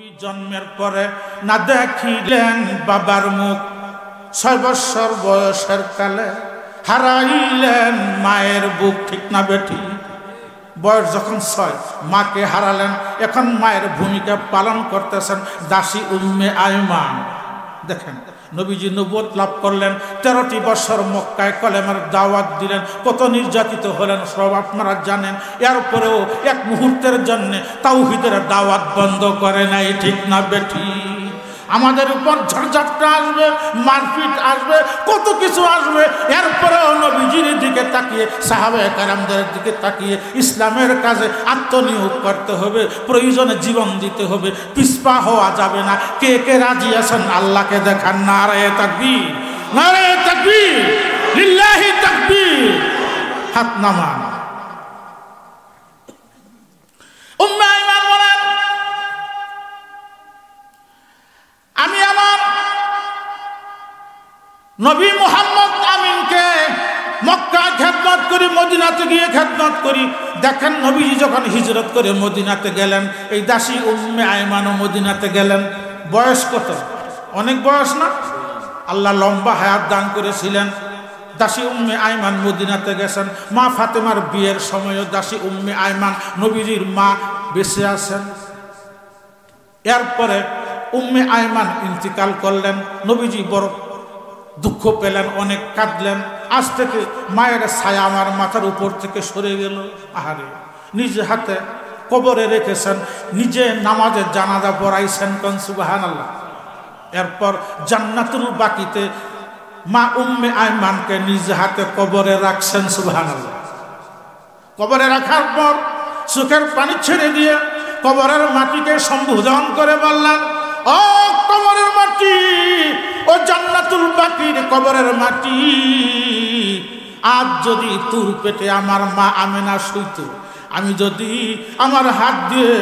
নবী জন্মের পরে না দেখিলেন বাবার মুখ, 6 বৎসর বয়সের কালে হারাইলেন মায়ের বুক। ঠিক না বেটি? বয়স যখন 6 মাকে হারালেন, এখন মায়ের ভূমিকা পালন করতেছেন দাসী উম্মে আয়মান। দেখেন নবীজি নবুয়ত লাভ করলেন, 13টি বছর মক্কায় কলেমার দাওয়াত দিলেন, কত নির্যাতিত হলেন সব আপনারা জানেন। এরপরেও এক মুহূর্তের জন্য তাওহীদের দাওয়াত বন্ধ করে নাই। ঠিক না বেটি? আমাদের উপর ঝড়ঝাপটা আসবে, মারপিট আসবে, কত কিছু আসবে, এরপরেও নবীজির দিকে তাকিয়ে, সাহাবায়ে কেরামদের দিকে তাকিয়ে ইসলামের কাজে আত্মনিয়োগ করতে হবে, প্রয়োজনে জীবন দিতে হবে, পিছপা হওয়া যাবে না। কে কে রাজি আছেন আল্লাহকে দেখান? নারায়ে তাকবীর, নারায়ে তাকবীর, লিল্লাহি তাকবীর। হাত নামান। উম্মে আয়মান বলেন, আমি আমার নবী মুহাম্মদ আমিনকে মক্কা খেদমত করি, মদিনাতে গিয়ে খেদমত করি। দেখেন নবীজি যখন হিজরত করে মদিনাতে গেলেন, এই দাসী উম্মে আয়মানও মদিনাতে গেলেন। বয়স কত? অনেক বয়স না? আল্লাহ লম্বা হায়াত দান করেছিলেন। দাসী উম্মে আয়মান মদিনাতে গেছেন। মা ফাতেমার বিয়ের সময়ও দাসী উম্মে আয়মান নবীজির মা বেঁচে আছেন। এরপরে উম্মে আয়মান ইন্তিকাল করলেন। নবীজি বড় দুঃখ পেলেন, অনেক কাঁদলেন। আজ থেকে মায়ের ছায়া আমার মাথার উপর থেকে সরে গেল। আহারে, নিজে হাতে কবরে রেখেছেন, নিজে নামাজে জানাজা পড়াইছেন। কোন সুবহানাল্লাহ। এরপর জান্নাতুল বাকিতে মা উম্মে আয়মানকে নিজে হাতে কবরে রাখছেন। সুবহানাল্লাহ। কবরে রাখার পর চোখের পানি ছেড়ে দিয়ে কবরের মাটিকে সম্বোধন করে বললেন, ও কবরের মাটি, ও জান্নাতুল বাকির কবরের মাটি, আজ যদি তোর পেটে আমার মা আমেনা শুইত, আমি যদি আমার হাত দিয়ে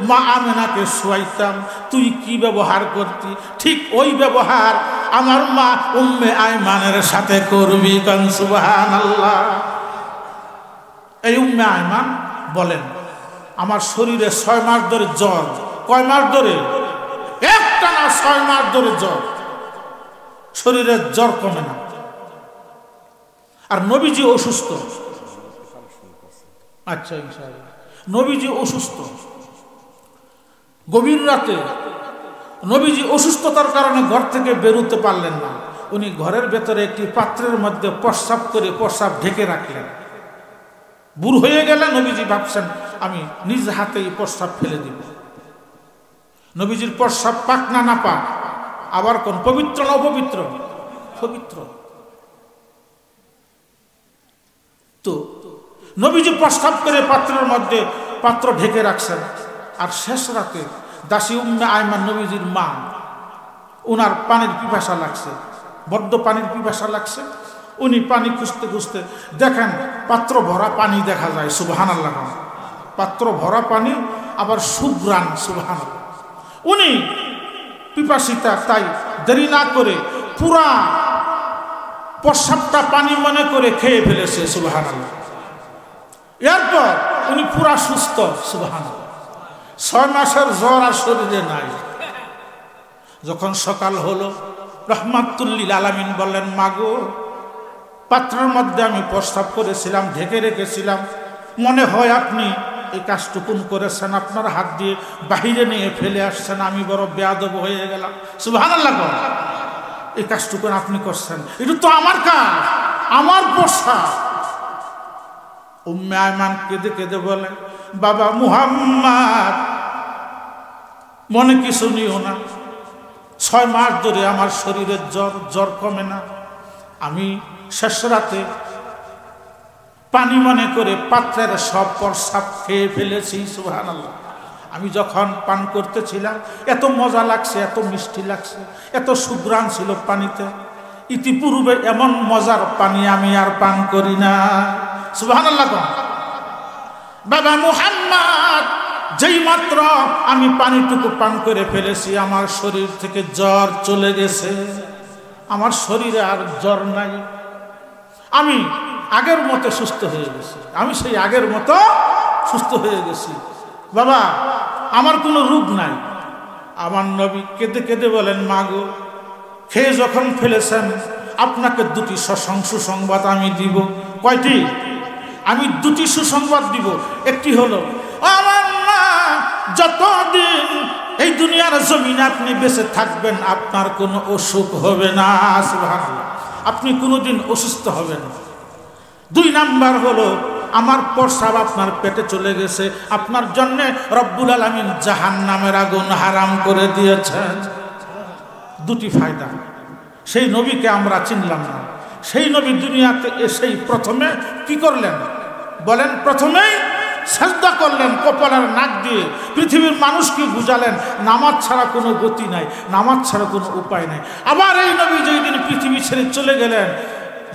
মা আমেনাকে শুয়াইতাম, তুই কি ব্যবহার করতি? ঠিক ওই ব্যবহার আমার মা উম্মে আয়মানের সাথে করবি। কান সুবহানাল্লাহ। এই উম্মে আয়মান বলেন, আমার শরীরে 6 মাস ধরে জ্বর। কয় মাস ধরে? একটানা 6 মাস ধরে জ্বর। শরীরের জ্বর কমে না। আর নবীজি অসুস্থ। আচ্ছা, ইনশাআল্লাহ। নবীজি অসুস্থ। গভীর রাতে নবীজি অসুস্থতার কারণে ঘর থেকে বেরোতে পারলেন না। উনি ঘরের ভেতরে একটি পাত্রের মধ্যে প্রস্রাব করে প্রস্রাব ঢেকে রাখলেন। বুড় হয়ে গেলে নবীজি ভাবছেন আমি নিজ হাতেই প্রস্রাব ফেলে দিব। নবীজির প্রস্রাব পাক না না পাক? আবার কোন পবিত্র না অপবিত্র? পবিত্র। তো নবীজি প্রস্রাব করে পাত্রের মধ্যে পাত্র ঢেকে রাখছেন। আর শেষ রাতে দাসী উম্মে আয়মান নবীজির মা, উনার পানির পিপাসা লাগছে, বড্ড পানির পিপাসা লাগছে। উনি পানি খুঁজতে খুঁজতে দেখেন পাত্র ভরা পানি দেখা যায়। সুবহানাল্লাহ। পাত্র ভরা পানি, আবার সুঘ্রাণ। সুবহানাল্লাহ। উনি পিপাসিতা, তাই দেরি না করে পুরা প্রস্রাবটা পানি মনে করে খেয়ে ফেলেছে। সুবহানাল্লাহ। এরপর উনি পুরা সুস্থ। সুবহানাল্লাহ। 6 মাসের জ্বর আর শরীরে নাই। যখন সকাল হলো, রাহমাতুল লিল আলামিন বললেন, মাগো, পাত্রের মধ্যে আমি প্রস্রাব করেছিলাম, ঢেকে রেখেছিলাম, মনে হয় আপনি এই কাজটুকুন করেছেন, আপনার হাত দিয়ে বাহিরে নিয়ে ফেলে আসছেন, আমি বড় বেয়াদব হয়ে গেলাম। সুবহানাল্লাহ। এই কাজটুকুন আপনি করছেন, এটা তো আমার কাজ, আমার প্রস্রাব। উম্মে আয়মান কেঁদে কেঁদে বলে, বাবা মুহাম্মদ, মনে কিছু নিও না। 6 মাস ধরে আমার শরীরের জ্বর কমে না। আমি শেষ রাতে পানি মনে করে পাত্রের সব প্রস্রাব খেয়ে ফেলেছি। সুবহানাল্লাহ। আমি যখন পান করতেছিলাম এত মজা লাগছে, এত মিষ্টি লাগছে, এত সুঘ্রাণ ছিল পানিতে। ইতিপূর্বে এমন মজার পানি আমি আর পান করি না। সুবহানাল্লাহ। বাবা মুহাম্মদ, যেই মাত্র আমি পানিটুকু পান করে ফেলেছি, আমার শরীর থেকে জ্বর চলে গেছে। আমার শরীরে আর জ্বর নাই। আমি আগের মতো সুস্থ হয়ে গেছি। আমি সেই আগের মতো সুস্থ হয়ে গেছি। বাবা, আমার কোনো রোগ নাই, আমার নবী কেঁদে কেঁদে বলেন, মা গো, খেয়ে যখন ফেলেছেন আপনাকে দুটি সুসংবাদ আমি দিব। কয়টি? আমি দুটি সুসংবাদ দিব। একটি হলো, আমার মা, যতদিন এই দুনিয়ার জমিনে আপনি বেঁচে থাকবেন আপনার কোনো অসুখ হবে না, সুবহানাল্লাহ, আপনি কোনোদিন অসুস্থ হবেন না। 2 নাম্বার হলো, আমার প্রস্রাব আপনার পেটে চলে গেছে, আপনার জন্য রব্বুল আলামিন জাহান্নামের আগুন হারাম করে দিয়েছেন। 2টি ফায়দা। সেই নবীকে আমরা চিনলাম না। সেই নবী দুনিয়াতে এসেই প্রথমে কি করলেন বলেন? প্রথমেই সাজদা করলেন কপালের নাক দিয়ে, পৃথিবীর মানুষকে বুঝালেন নামাজ ছাড়া কোনো গতি নাই, নামাজ ছাড়া কোনো উপায় নাই। আবার এই নবী যেই দিন পৃথিবী ছেড়ে চলে গেলেন,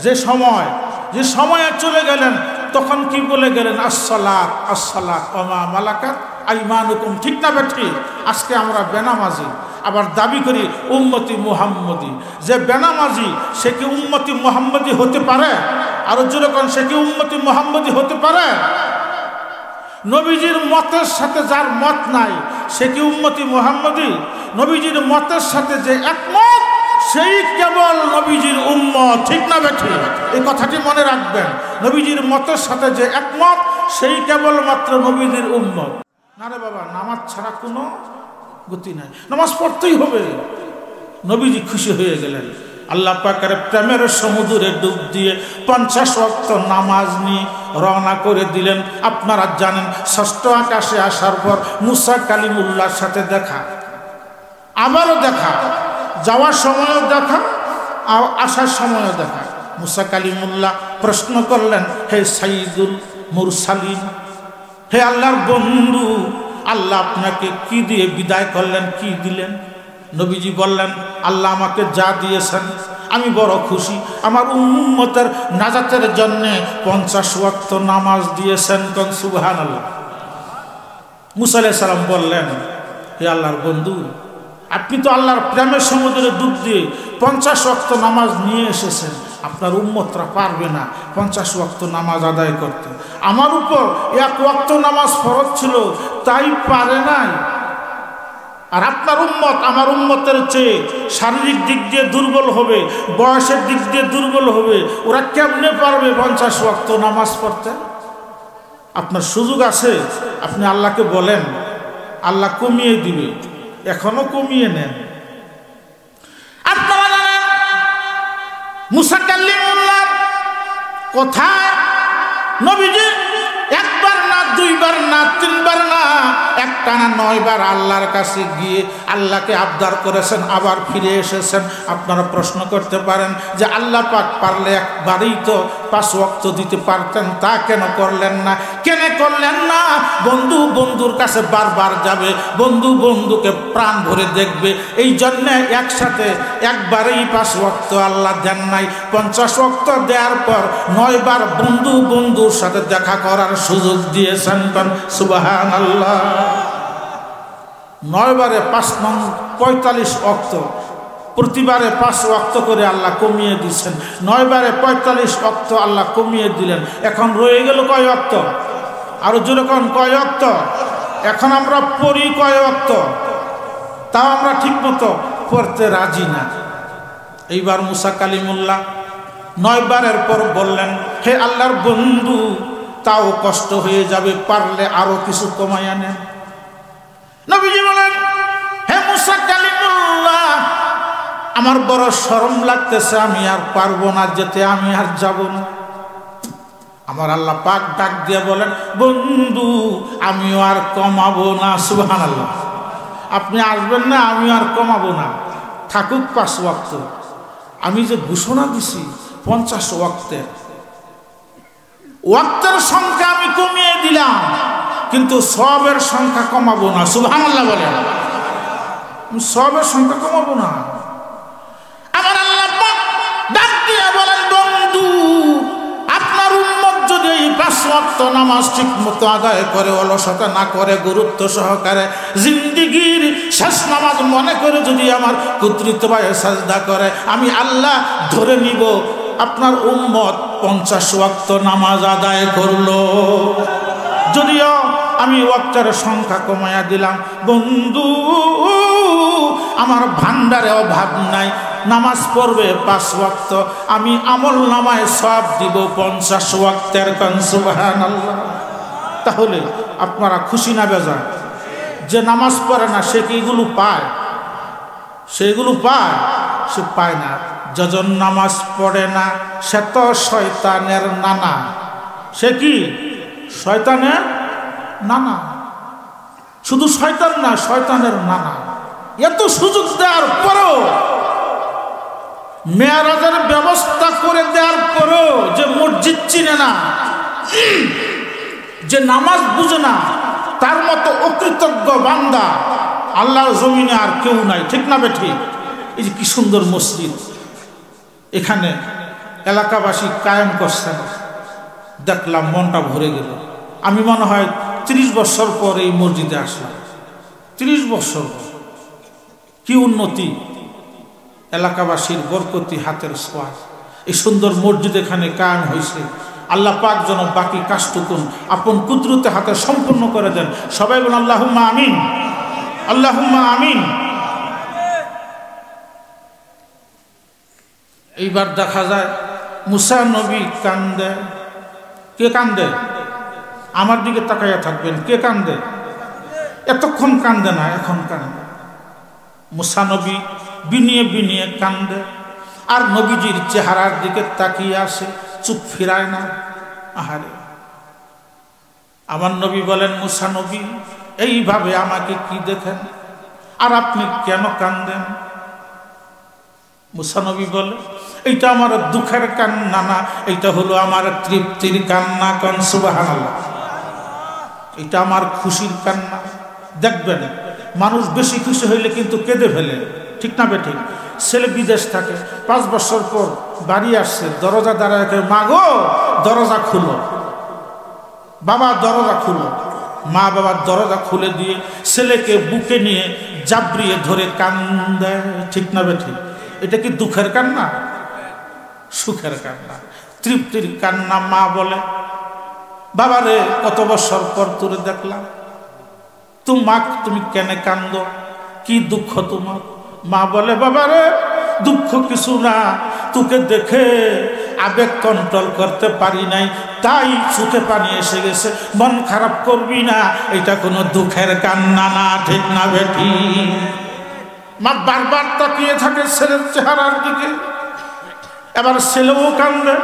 যে সময়ে চলে গেলেন, তখন কি বলে গেলেন? আসসালাত আসসালাত ওয়া মা মালাকাত আইমানুকুম। ঠিক না বেঠি? আজকে আমরা বেনামাজি, আবার দাবি করি উম্মতি মুহাম্মদি। যে বেনামাজি সে কি উম্মতি মুহাম্মদি হতে পারে? আরো জোরে কোন, সে কি উম্মতি মুহাম্মদি হতে পারে? নবীজির মতের সাথে যার মত নাই সে কি উম্মতি মুহাম্মদি? নবীজির মতের সাথে যে একমত সেই কেবল নবীজির উম্মত। ঠিক না বেঠি? এই কথাটি মনে রাখবেন। নবীজির মতের সাথে যে একমত সেই কেবলমাত্র নবীজির উম্মত। না রে বাবা, নামাজ ছাড়া কোনো গতি নাই, নামাজ পড়তেই হবে। নবীজি খুশি হয়ে গেলেন। আল্লাহ পাকের প্রেমের সমুদ্রে ডুব দিয়ে 50 ওয়াক্ত নামাজ নিয়ে রওনা করে দিলেন। আপনারা জানেন, 6ষ্ঠ আকাশে আসার পর মুসা কালিমুল্লাহর সাথে দেখা, আবারও দেখা, যাওয়ার সময়ও দেখা, আসার সময়ও দেখা। মুসা কালিমুল্লাহ প্রশ্ন করলেন, হে সাইয়্যিদুল মুরসালিন, হে আল্লাহর বন্ধু, আল্লাহ আপনাকে কি দিয়ে বিদায় করলেন, কি দিলেন? নবীজি বললেন, আল্লাহ আমাকে যা দিয়েছেন আমি বড় খুশি। আমার উম্মতের নাজাতের জন্য 50 ওয়াক্ত নামাজ দিয়েছেন। কোন সুবহানাল্লাহ। মুসা আলাইহিস সালাম বললেন, হে আল্লাহর বন্ধু, আপনি তো আল্লাহর প্রেমের সমুদ্রে ডুব দিয়ে 50 ওয়াক্ত নামাজ নিয়ে এসেছেন, আপনার উম্মতরা পারবে না 50 ওয়াক্ত নামাজ আদায় করতে। আমার উপর 1 ওয়াক্ত নামাজ ফরজ ছিল, তাই পারে নাই। আর আপনার উম্মত আমার উম্মতের চেয়ে শারীরিক দিক দিয়ে দুর্বল হবে, বয়সের দিক দিয়ে দুর্বল হবে, ওরা কেমনে পারবে 50 ওয়াক্ত নামাজ পড়তে? আপনার সুযোগ আছে, আপনি আল্লাহকে বলেন, আল্লাহ কমিয়ে দিবে, এখনো কমিয়ে নেন। আপনারা জানেন মুসা কালিমুল্লাহ কোথায়? নবীজি একবার না, 2 বার না, 3 বার না, একটানা 9 বার আল্লাহর কাছে গিয়ে আল্লাহকে আবদার করেছেন, আবার ফিরে এসেছেন। আপনারা প্রশ্ন করতে পারেন যে আল্লাহ পাক পারলে একবারই তো 5 ওয়াক্ত দিতে পারতেন, তা কেন করলেন না? কেন করলেন না? বন্ধু বন্ধুর কাছে বারবার যাবে, বন্ধু বন্ধুকে প্রাণ ভরে দেখবে, এই জন্য একসাথে একবারেই 5 ওয়াক্ত আল্লাহ দেন নাই। 50 ওয়াক্ত দেওয়ার পর 9 বার বন্ধু বন্ধুর সাথে দেখা করার সুযোগ দিয়েছেন। সুবহানাল্লাহ। 9 বারে 5 নং 45 ওয়াক্ত, প্রতিবারে 5 ওয়াক্ত করে আল্লাহ কমিয়ে দিচ্ছেন। 9 বারে 45 ওয়াক্ত আল্লাহ কমিয়ে দিলেন। এখন রয়ে গেল কয় ওয়াক্ত? আরো জোরে কোন, কয় ওয়াক্ত? এখন আমরা পড়ি কয় ওয়াক্ত? তাও আমরা ঠিক মতো পড়তে রাজি না। এইবার মুসা কালিমুল্লাহ 9 বারের পর বললেন, হে আল্লাহর বন্ধু, তাও কষ্ট হয়ে যাবে, পারলে আরো কিছু কমাইয়া নেন। নবীজি বলেন, হে মুসা কালিমুল্লাহ, আমার বড় শরম লাগতেছে, আমি আর পারবো না যেতে, আমি আর যাব না। আমার আল্লাহ পাক ডাক দিয়ে বলেন, বন্ধু আমিও আর কমাবো না। সুবহানাল্লাহ। আপনি আসবেন না, আমি আর কমাবো না, থাকুক 5 ওয়াক্ত। আমি যে ঘোষণা দিছি 50 ওয়াক্তের, ওয়াক্তের সংখ্যা আমি কমিয়ে দিলাম, কিন্তু সওয়াবের সংখ্যা কমাবো না। সুবহানাল্লাহ বলেন, সওয়াবের সংখ্যা কমাবো না। আমার আল্লাহ পাক ডাক দিয়ে বলেন, বন্ধু আপনার উম্মত যদি এই 5 ওয়াক্ত নামাজ ঠিক মতো আদায় করে, অলসতা না করে, গুরুত্ব সহকারে জিন্দেগির শেষ নামাজ মনে করে যদি আমার কুদরত ভাবে সাজদা করে, আমি আল্লাহ ধরে নিব আপনার উম্মত 50 ওয়াক্ত নামাজ আদায় করলো। যদিও আমি ওয়াক্তের সংখ্যা কমাইয়া দিলাম, বন্ধু আমার ভান্ডারে অভাব নাই, নামাজ পড়বে 5 ওয়াক্ত, আমি আমল নামায় সওয়াব দিব 50 ওয়াক্তের। কান সুবহানাল্লাহ। তাহলে আপনারা খুশি না বেজার? যে নামাজ পড়ে না সে কি এগুলো পায়? সেগুলো পায়? সে পায় না। যজন নামাজ পড়ে না সে তো শয়তানের নানা। সে কি শয়তানের নানা? শুধু শয়তান না, শয়তানের নানা। এত সুযোগ দেওয়ার পরও, মেরাজের ব্যবস্থা করে দেওয়ার পরও যে মসজিদ চিনে না, যে নামাজ বুঝে না, তার মতো অকৃতজ্ঞ বান্দা আল্লাহর জমিনে আর কেউ নাই। ঠিক না বেঠিক? এই যে কি সুন্দর মসজিদ এখানে এলাকাবাসী কায়েম করছেন, দেখলাম মনটা ভরে গেল। আমি মনে হয় 30 বছর পর এই মসজিদে আসলাম। 30 বছর কি উন্নতি! এলাকাবাসীর বরকতি হাতের ছোঁয়া, এই সুন্দর মসজিদ এখানে কায়েম হয়েছে। আল্লাহ পাক যেন বাকি কাজটুকুন আপন কুদরতে হাতে সম্পূর্ণ করে দেন। সবাই বলুন আল্লাহুম্মা আমিন, আল্লাহুম্মা আমিন। এইবার দেখা যায় মুসা নবী কান্দে। কে কান্দে? আমার দিকে তাকাইয়া থাকবেন। কে কান্দে? এতক্ষণ কান্দে না, এখন কান্দে। মুসা নবী বিনিয়ে বিনিয়ে কান্দে, আর নবীজির চেহারার দিকে তাকিয়ে আসে, চুপ ফিরায় না। আহারে, আমার নবী বলেন, মুসা নবী এইভাবে আমাকে কি দেখেন, আর আপনি কেন কান্দেন? মুসা নবী বলে, এইটা আমার দুঃখের কান্না না, এইটা হলো আমার তৃপ্তির কান্না। কান সুবহানাল্লাহ। এটা আমার খুশির কান্না। দেখবেন মানুষ বেশি খুশি হইলে কিন্তু কেঁদে ফেলে। ঠিক না বেঠিক? ছেলে বিদেশ থাকে, 5 বছর পর বাড়ি আসছে, দরজা দাঁড়ায়, মা গো দরজা খুলো, বাবা দরজা খুলো। মা বাবার দরজা খুলে দিয়ে ছেলেকে বুকে নিয়ে জাবরিয়ে ধরে কান্দে। ঠিক না বেঠিক? এটা কি দুঃখের কান্না? সুখের কান্না, তৃপ্তির কান্না। মা বলে, বাবারে কত বছর পর তোরে দেখলাম, তুমি কেন কান্দ? কি দুঃখ তোমার? মা বলে, বাবারে দুঃখ কিছু না, তোকে দেখে আবেগ কন্ট্রোল করতে পারি নাই, তাই চোখে পানি এসে গেছে। মন খারাপ করবি না, এটা কোনো দুঃখের কান্না না। ঠিক না বেটি? মা বারবার তাকিয়ে থাকে ছেলের চেহারার দিকে। এবার ছেলেও কান্দে,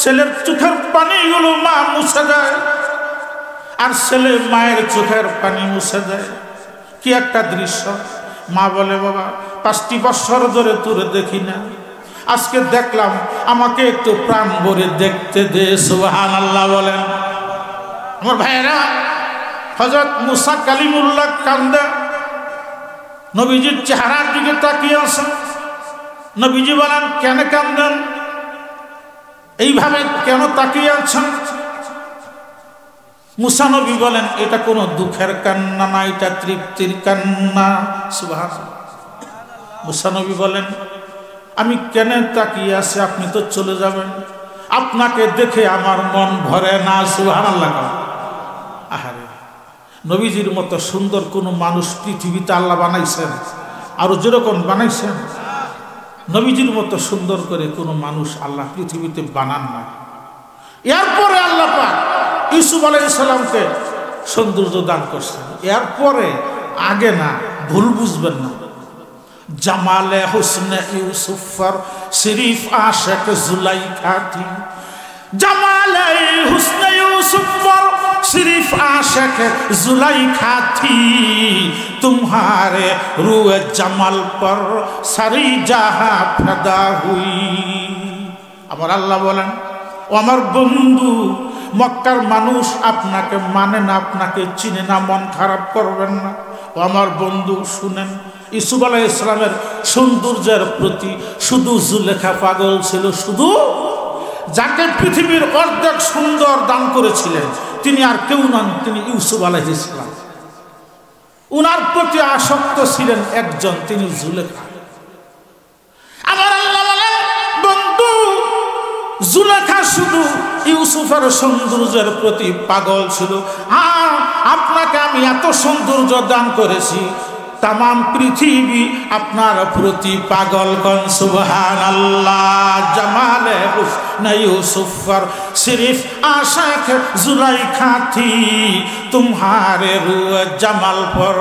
ছেলের চোখের পানিগুলো মা মুছে দেয়, আর ছেলে মায়ের চোখের পানি মুছে দেয়। কি একটা দৃশ্য! মা বলে, বাবা 5টি বছর ধরে তোরে দেখি না, আজকে দেখলাম, আমাকে একটু প্রাণ ভরে দেখতে দে। সুবহানাল্লাহ বলেন। আমার ভাইয়েরা, হযরত মুসা কালিমুল্লাহ কান্দে, নবীজির চেহারার দিকে তাকিয়ে আছে। নবীজি বলেন, কেন কান্দেন? এইভাবে কেন তাকিয়ে আছেন? মুসা নবী বলেন, এটা কোনো দুঃখের কান্না না, এটা তৃপ্তির কান্না। সুবহানাল্লাহ। মুসা নবী বলেন, আমি কেন তাকিয়ে আছি? আপনি তো চলে যাবেন, আপনাকে দেখে আমার মন ভরে না। সুবহানাল্লাহ। আহারে, নবীজির মতো সুন্দর কোনো মানুষ পৃথিবীতে আল্লাহ বানাইছেন? আরো যেরকম বানাইছেন, নবীজির মতো সুন্দর করে কোনো মানুষ আল্লাহ পৃথিবীতে বানান না। এরপরে আল্লাহ পাক ইউসুফ আলাইহিস সালামকে সৌন্দর্য দান করছেন। এরপরে, আগে না, ভুল বুঝবেন না। জামালে হুসনে ইউসুফর শরীফ আশিক জুলাইখা থি, জামালে হুসনে ইউসুফর शरीफ आशिक जुलाइखा थी, तुम्हारे रूए जमाल पर सारी जहां फिदा हुई। আমার আল্লাহ বলেন, ও আমার বন্ধু, মক্কার মানুষ আপনাকে মানে না, আপনাকে চিনে না, মন খারাপ করবেন না। ও আমার বন্ধু শুনেন, ইউসুফ আলাইহিস সালামের সৌন্দর্যের প্রতি শুধু জুলেখা পাগল ছিল। শুধু যাকে পৃথিবীর অর্ধেক সুন্দর দান করেছিলেন তিনি আর কেউ নন, তিনি ইউসুফ আলাইহিস সালাম। উনার প্রতি আসক্ত ছিলেন একজন, তিনি জুলেখা। আমার আল্লাহ বলেন, বন্ধু, জুলেখা শুধু ইউসুফের সৌন্দর্যের প্রতি পাগল ছিল। আপনাকে আমি এত সৌন্দর্য দান করেছি, তামাম পৃথিবী আপনার প্রতি পাগল কোন সুবহানাল্লাহ জামালে হুসন ইউসুফ पर सिर्फ आशिक जुलाइखा थी तुम्हारे रूह जमाल पर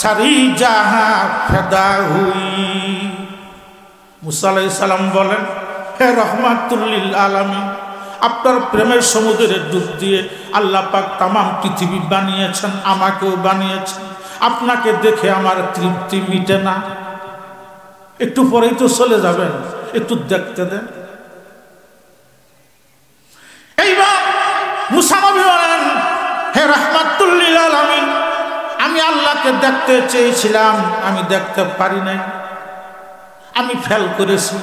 सारी जहां फिदा हुई मूसा अलैहिस सालाम बोलेन हे रहमतुल लिल आलामीन আপনার প্রেমের সমুদ্রে ডুব দিয়ে আল্লাহ পাক तमाम পৃথিবী বানিয়েছেন আমাকেও বানিয়েছেন আপনাকে দেখে আমার তৃপ্তি মিটে না একটু পরেই তো চলে যাবেন একটু দেখতে দেন এইবার মুসা নবী বলেন হে রাহমাতুল লিল আলামিন আমি আল্লাহকে দেখতে চেয়েছিলাম আমি দেখতে পারি নাই আমি ফেল করেছি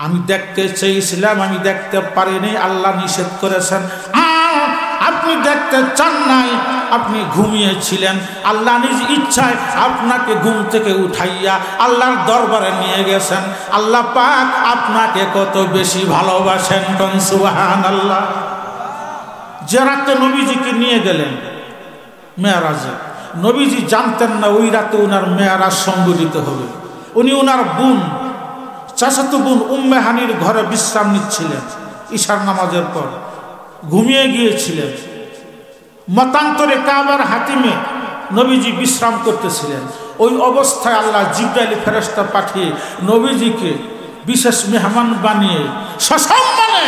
আমি দেখতে চেয়েছিলাম আমি দেখতে পারিনি আল্লাহ নিষেধ করেছেন আপনি দেখতে চান নাই আপনি ঘুমিয়েছিলেন আল্লাহ নিজ ইচ্ছায় আপনাকে ঘুম থেকে উঠাইয়া আল্লাহর দরবারে নিয়ে গেছেন আল্লাহ পাক আপনাকে কত বেশি ভালোবাসেন কোন সুবহানাল্লাহ যে রাতে নবীজিকে নিয়ে গেলেন মেরাজে নবীজি জানতেন না ওই রাতে ওনার মেরাজ সংঘটিত হবে উনি ওনার বোন চাচাতো বোন উম্মে হানির ঘরে বিশ্রাম নিচ্ছিলেন ঈশার নামাজের পর ঘুমিয়ে গিয়েছিলেন মতান্তরে কাবার হাতিমে নবীজি বিশ্রাম করতেছিলেন ওই অবস্থায় আল্লাহ জিবরাইল ফেরেশতা পাঠিয়ে নবীজিকে বিশেষ মেহমান বানিয়ে সসম্মানে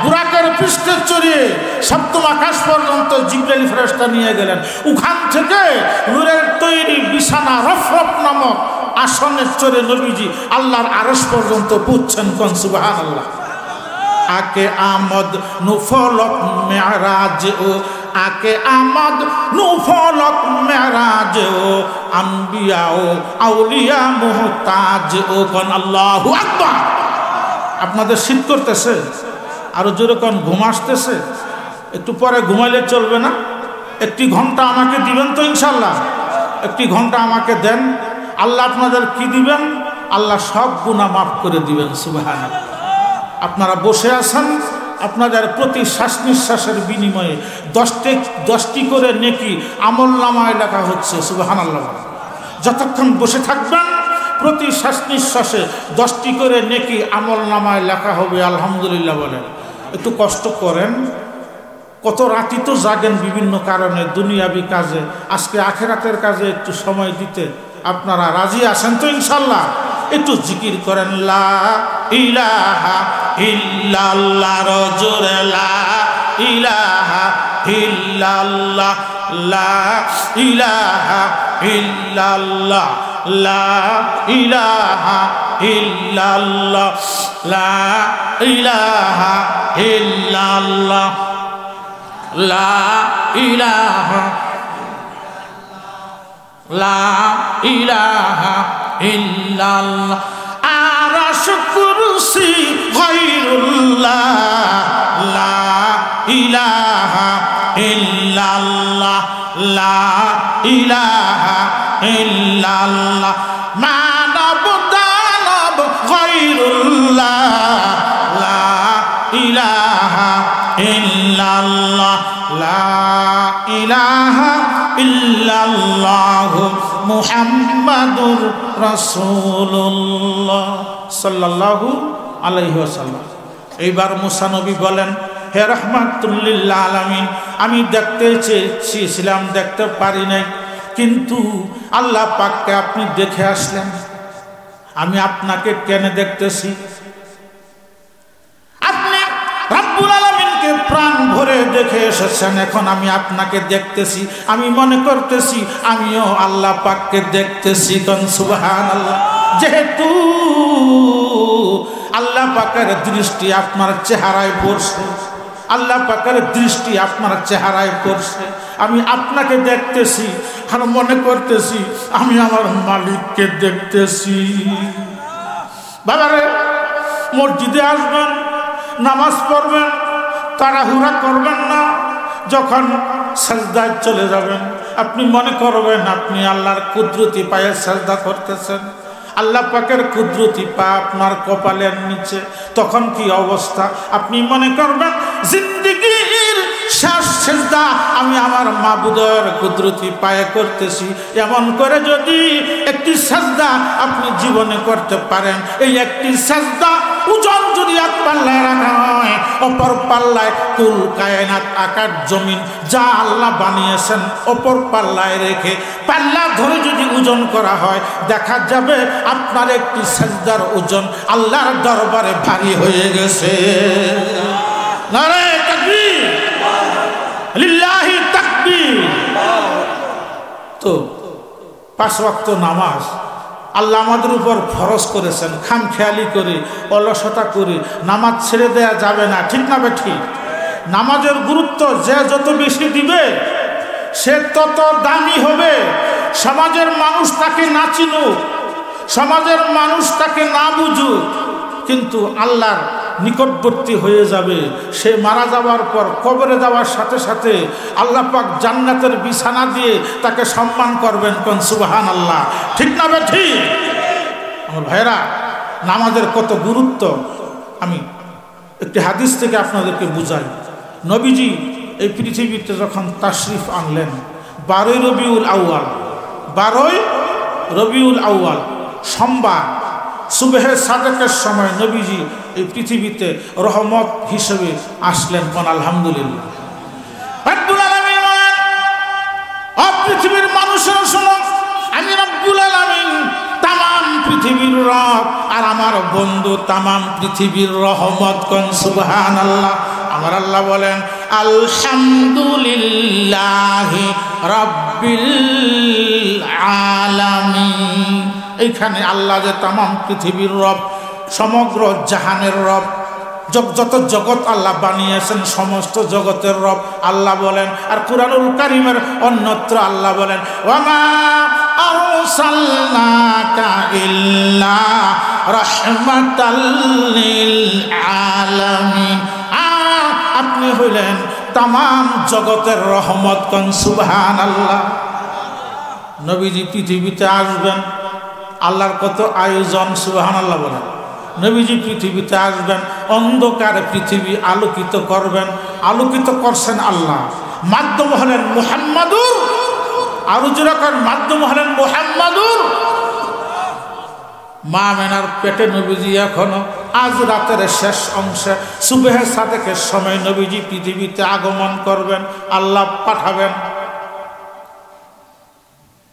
বুরাকের পৃষ্ঠে চড়িয়ে সপ্তম আকাশ পর্যন্ত জিবরাইল ফেরেশতা নিয়ে গেলেন ওখান থেকে নূরের তৈরি বিছানা রফরফ নামক আসনে চড়ে নবীজি আল্লাহর আরশ পর্যন্ত পৌঁছছেন কোন সুবহানাল্লাহ आके आमद नुफलक मेराज ओ आके आमद नुफलक मेराज ओ अम्बिया ओ आउलिया मुहताज ओ कन আল্লাহু আকবার আপনাদের শীত করতেছে আর জোরে কোন ঘুম আসতেছে একটু পরে ঘুমাইলে চলবে না একটি ঘন্টা আমাকে দিবেন তো ইনশাআল্লাহ একটি ঘন্টা আমাকে দেন আল্লাহ আপনাদের কি দিবেন আল্লাহ সব গুনাহ maaf করে দিবেন সুবহানাল্লাহ আপনারা বসে আছেন আপনাদের প্রতি শ্বাস নিঃশ্বাসের বিনিময়ে 10টি করে নেকি আমলনামায় লেখা হচ্ছে সুবহানাল্লাহ যতক্ষণ বসে থাকবেন প্রতি শ্বাস নিঃশ্বাসে 10টি করে নেকি আমলনামায় লেখা হবে আলহামদুলিল্লাহ বলেন একটু কষ্ট করেন কত রাতি তো জাগেন বিভিন্ন কারণে দুনিয়াবি কাজে আজকে আখিরাতের কাজে একটু সময় দিতে আপনারা রাজি আছেন তো ইনশাআল্লাহ একটু জিকির করেন লা ইলাহা ইল্লাল্লাহ রজুরে লা ইলাহা ইল্লাল্লাহ লা ইলাহা ইল্লাল্লাহ লা ইলাহা ইল্লাল্লাহ লা ইলাহা ইল্লাল্লাহ লা ইলাহা লা ইলাহা ইল্লাল্লাহ আরশ কুরসি গায়রুল্লাহ লা ইলাহা ইল্লাল্লাহ লা ইলাহা ইল্লাল্লাহ মানব দানব গায়রুল্লাহ লা ইলাহা ইল্লাল্লাহ লা ইলাহা ইল্লাল্লাহ মুহাম্মাদুর রাসূলুল্লাহ সাল্লাল্লাহু আলাইহি ওয়াসাল্লাম এইবার মুসা নবী বলেন হে রাহমাতুল লিল আলামিন আমি দেখতে চেয়েছিলাম দেখতে পারি নাই কিন্তু আল্লাহ পাককে আপনি দেখে আসলেন আমি আপনাকে কেন দেখতেছি আপনি রব্বুল আলামিনকে প্রাণ ভরে দেখে এসেছেন এখন আমি আপনাকে দেখতেছি আমি মনে করতেছি আমিও আল্লাহ পাককে দেখতেছি কোন সুবহানাল্লাহ যেহেতু আল্লাহ পাকের দৃষ্টি আপনার চেহারায় পড়ছে আল্লাহ পাকের দৃষ্টি আপনার চেহারায় পড়ছে আমি আপনাকে দেখতেছি আর মনে করতেছি আমি আমার মালিককে দেখতেছি বাবারে মসজিদে আসবেন নামাজ পড়বেন তাড়াহুড়া করবেন না যখন সাজদায় চলে যাবেন আপনি মনে করবেন আপনি আল্লাহর কুদরতি পায়ে সাজদা করতেছেন আল্লাহ পাকের কুদরতি পা আপনার কপালের নিচে তখন কি অবস্থা আপনি মনে করবেন জিন্দেগীর শেষ সিজদা আমি আমার মাবুদের কুদরতি পায়ে করতেছি। এমন করে যদি একটি সিজদা আপনি জীবনে করতে পারেন, এই একটি সিজদা ওজন যদি এক পাল্লায় রাখা হয়, অপর পাল্লায় কুল কায়নাত আকাশ জমিন যা আল্লাহ বানিয়েছেন অপর পাল্লায় রেখে পাল্লা ধরে যদি ওজন করা হয়, দেখা যাবে আপনার একটি সিজদার ওজন আল্লাহর দরবারে ভারী হয়ে গেছে। নারে তাকবীর, লিল্লাহি তাকবীর। তো 5 ওয়াক্ত নামাজ আল্লাহ আমাদের উপর ফরজ করেছেন। খামখেয়ালি করে অলসতা করে নামাজ ছেড়ে দেয়া যাবে না, ঠিক না ঠিক? নামাজের গুরুত্ব যে যত বেশি দিবে সে তত দামি হবে। সমাজের মানুষ তাকে না চিনুক, সমাজের মানুষ তাকে না বুঝুক, কিন্তু আল্লাহর নিকটবর্তী হয়ে যাবে। সে মারা যাওয়ার পর কবরে যাওয়ার সাথে সাথে আল্লাহ পাক জান্নাতের বিছানা দিয়ে তাকে সম্মান করবেন। কোন সুবহানাল্লাহ, ঠিক না ঠিক? আমার ভাইরা, নামাজের কত গুরুত্ব আমি একটি হাদিস থেকে আপনাদেরকে বুঝাই। নবীজি এই পৃথিবীতে যখন তাশরিফ আনলেন 12 রবিউল আউয়াল, 12 রবিউল আউয়াল সোমবার সুবহে সাদেকের সময় নবীজি এই পৃথিবীতে রহমত হিসেবে আসলেন। কোন আলহামদুলিল্লাহ। রব্বুল আলামিন বলেন, ও পৃথিবীর মানুষেরা শোনো, আমি রব্বুল আলামিন তামাম পৃথিবীর রব, আর আমার বন্ধু তামাম পৃথিবীর রহমত। কোন সুবহানাল্লাহ। আমার আল্লাহ বলেন, আলহামদুলিল্লাহি রাব্বিল আলামিন। এইখানে আল্লাহ যে তামাম পৃথিবীর রব, সমগ্র জাহানের রব, যত জগৎ আল্লাহ বানিয়েছেন সমস্ত জগতের রব আল্লাহ বলেন। আর কুরআনুল কারীমের অন্যত্র আল্লাহ বলেন, ওয়ামা আরসালনাকা ইল্লা রাহমাতাল লিল আলামিন। আপনি হইলেন তামাম জগতের রহমত। কোন সুবহানাল্লাহ। নবীজি পৃথিবীতে আসবেন, আল্লাহর কত আয়োজন। সুবহানাল্লাহ বলেন। নবীজি পৃথিবীতে আসবেন, অন্ধকার পৃথিবী আলোকিত করবেন। আলোকিত করছেন আল্লাহ, মাধ্যম হলেন মুহাম্মাদুর। আরো যেরকম মাধ্যম হলেন মুহাম্মাদুর। মা মেনার পেটে নবীজি এখনো, আজ রাতের শেষ অংশে সুবহে সাদেকের সময় নবীজি পৃথিবীতে আগমন করবেন, আল্লাহ পাঠাবেন।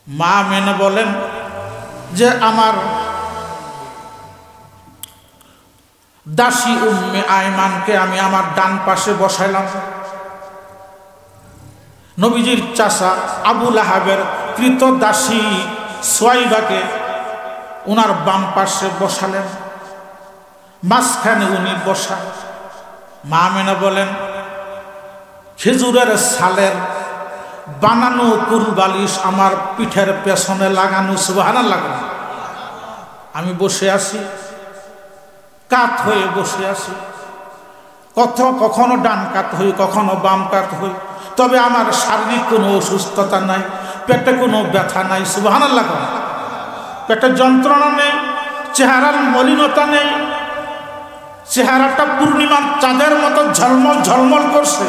মা মেনা বলেন যে আমার দাসী উম্মে আয়মানকে আমি আমার ডান পাশে বসাইলাম। নবীজির চাচা আবু লাহাবের কৃত দাসী সুয়াইবাকে উনার বাম পাশে বসালেন, মাঝখানে উনি বসা। মা মেনা বলেন, খেজুরের ছালের বানানো কুলবালিশ আমার পিঠের পেছনে লাগানো। সুবহানাল্লাহ। আমি বসে আছি, কাত হয়ে বসে আছি, কখনো ডান কাত হই, কখনো বাম কাত হই, তবে আমার শারীরিক কোনো অসুস্থতা নাই, পেটে কোনো ব্যথা নাই। সুবহানাল্লাহ। পেটে যন্ত্রণা নেই, চেহারার মলিনতা নেই, চেহারাটা পূর্ণিমার চাঁদের মতো ঝলমল ঝলমল করছে।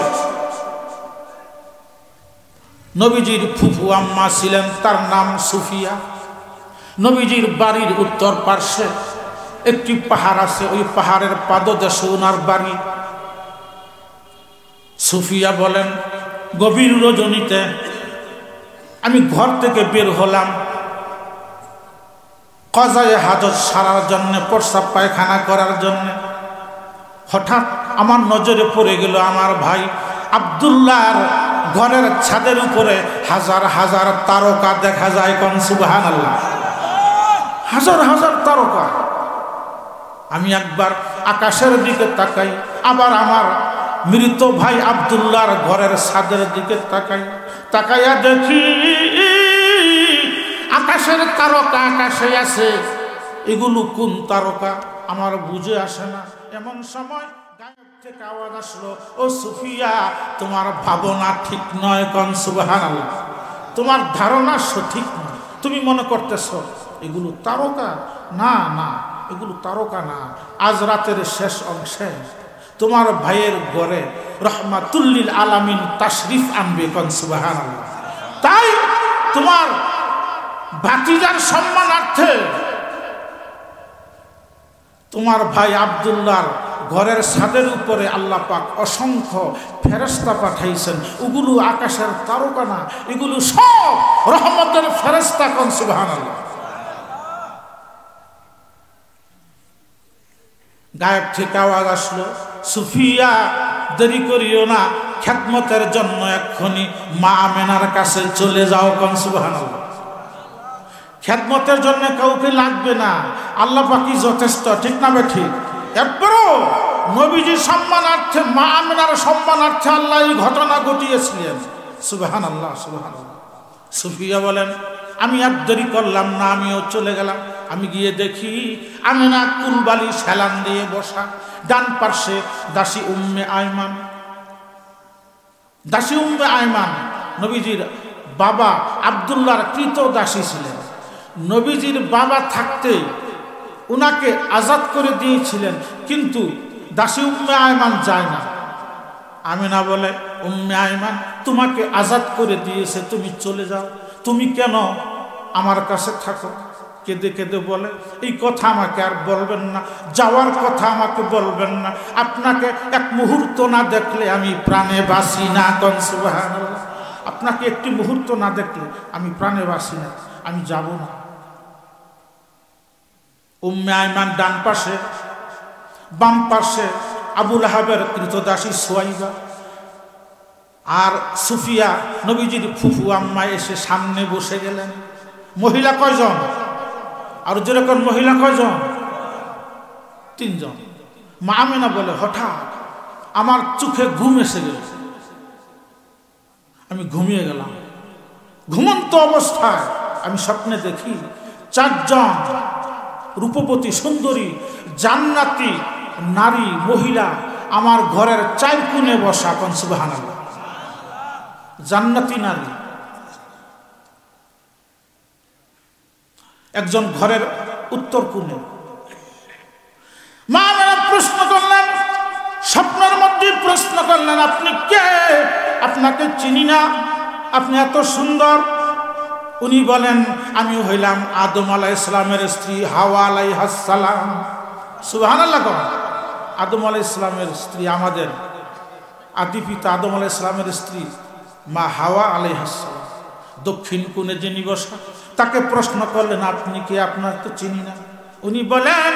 নবীজির ফুফু আম্মা ছিলেন, তার নাম সুফিয়া। নবীজির বাড়ির উত্তর পার্শ্বে একটি পাহাড় আছে, ওই পাহাড়ের পাদদেশে ওনার বাড়ি। সুফিয়া বলেন, গভীর রজনীতে আমি ঘর থেকে বের হলাম কজায়ে হাজত সারার জন্য, প্রস্রাব পায়খানা করার জন্য। হঠাৎ আমার নজরে পড়ে গেল আমার ভাই আব্দুল্লাহর ঘরের ছাদের উপরে হাজার হাজার তারকা দেখা যায়। কোন সুবহানাল্লাহ। হাজার হাজার তারকা। আমি একবার আকাশের দিকে তাকাই, আবার আমার মৃত ভাই আব্দুল্লাহর ঘরের ছাদের দিকে তাকাই। তাকাইয়া দেখি আকাশের তারকা আকাশে আছে। এগুলো কোন তারকা আমার বুঝে আসে না। এমন সময় গায়েব থেকে আওয়াজ আসলো, ও সুফিয়া, তোমার ভাবনা ঠিক নয়। কোন সুবহানাল্লাহ। তোমার ধারণা সঠিক নয়। তুমি মনে করতেছ এগুলো তারকা। না না, এগুলো তারকা না। আজ রাতের শেষ অংশে তোমার ভাইয়ের ঘরে রহমাতুল্লিল আলামিন তাশরিফ আনবে। কোন সুবহানাল্লাহ। তাই তোমার ভাতিজার সম্মানার্থে তোমার ভাই আব্দুল্লাহর ঘরের ছাদের উপরে আল্লাহ পাক অসংখ্য ফেরেশতা পাঠাইছেন। ওগুলো আকাশের তারকা না, এগুলো সব রহমতের ফেরেশতা। কোন সুবহানাল্লাহ। গায়েব থেকে আওয়াজ আসলো, সুফিয়া দেরি করিও না, খেদমতের জন্য এক্ষুনি মা আমেনার কাছে চলে যাও। কোন সুবহানাল্লাহ। খেদমতের জন্য কাউকে লাগবে না, আল্লাহ পাকই যথেষ্ট। ঠিক না ঠিক? এরপরও নবীজির সম্মানার্থে, মা আমেনার সম্মানার্থে আল্লাহ এই ঘটনা ঘটিয়েছিলেন। সুবহানাল্লাহ, সুবহানাল্লাহ। সুফিয়া বলেন, আমি আর দেরি করলাম না, আমিও চলে গেলাম। আমি গিয়ে দেখি আমেনা কুলবালি সেলান দিয়ে বসা, ডান পার্শ্বে দাসী উম্মে আয়মান। দাসী উম্মে আয়মান নবীজির বাবা আব্দুল্লাহর কৃত দাসী ছিলেন। নবীজির বাবা থাকতে উনাকে আজাদ করে দিয়েছিলেন, কিন্তু দাসী উম্মে আয়মান যায় না। আমেনা বলে, উম্মে আয়মান তোমাকে আজাদ করে দিয়েছে, তুমি চলে যাও, তুমি কেন আমার কাছে থাকো? কেঁদে কেঁদে বলে, এই কথা আমাকে আর বলবেন না, যাওয়ার কথা আমাকে বলবেন না, আপনাকে এক মুহূর্ত না দেখলে আমি প্রাণে বাঁচি না। কোন সুবহানাল্লাহ। আপনাকে একটি মুহূর্ত না দেখলে আমি প্রাণে বাঁচি না, আমি যাব না। উম্মে আয়মান ডান পাশে, বাম পাশে আবু লাহাবের কৃতদাসী সুয়াইবা, আর সুফিয়া নবীজির ফুফু আম্মা এসে সামনে বসে গেলেন। মহিলা কয়জন? আর যেরকম মহিলা কয়জন? 3 জন। মা আমেনা বলে, হঠাৎ আমার চোখে ঘুম এসে গেল, আমি ঘুমিয়ে গেলাম। ঘুমন্ত অবস্থায় আমি স্বপ্নে দেখি 4 জন রূপবতী সুন্দরী জান্নাতি নারী মহিলা আমার ঘরের 4 কোণে বসা। কোন সুবহানাল্লাহ। জান্নাতি নারী। একজন ঘরের উত্তর কোণে। মা মেরা প্রশ্ন করলেন, স্বপ্নের মধ্যে প্রশ্ন করলেন, আপনি কে? আপনাকে চিনি না, আপনি এত সুন্দর। উনি বলেন, আমি হইলাম আদম আলাইহিস সালামের স্ত্রী হাওয়া আলাইহাস সালাম। সুবহানাল্লাহ। আদম আলাইহিস সালামের স্ত্রী, আমাদের আদি পিতা আদম আলাইহিস সালামের স্ত্রী মা হাওয়া আলাইহাস সালাম দক্ষিণ কোণে যিনি বসা। তাকে প্রশ্ন করলেন, আপনি কি? আপনার তো চিনি না। উনি বলেন,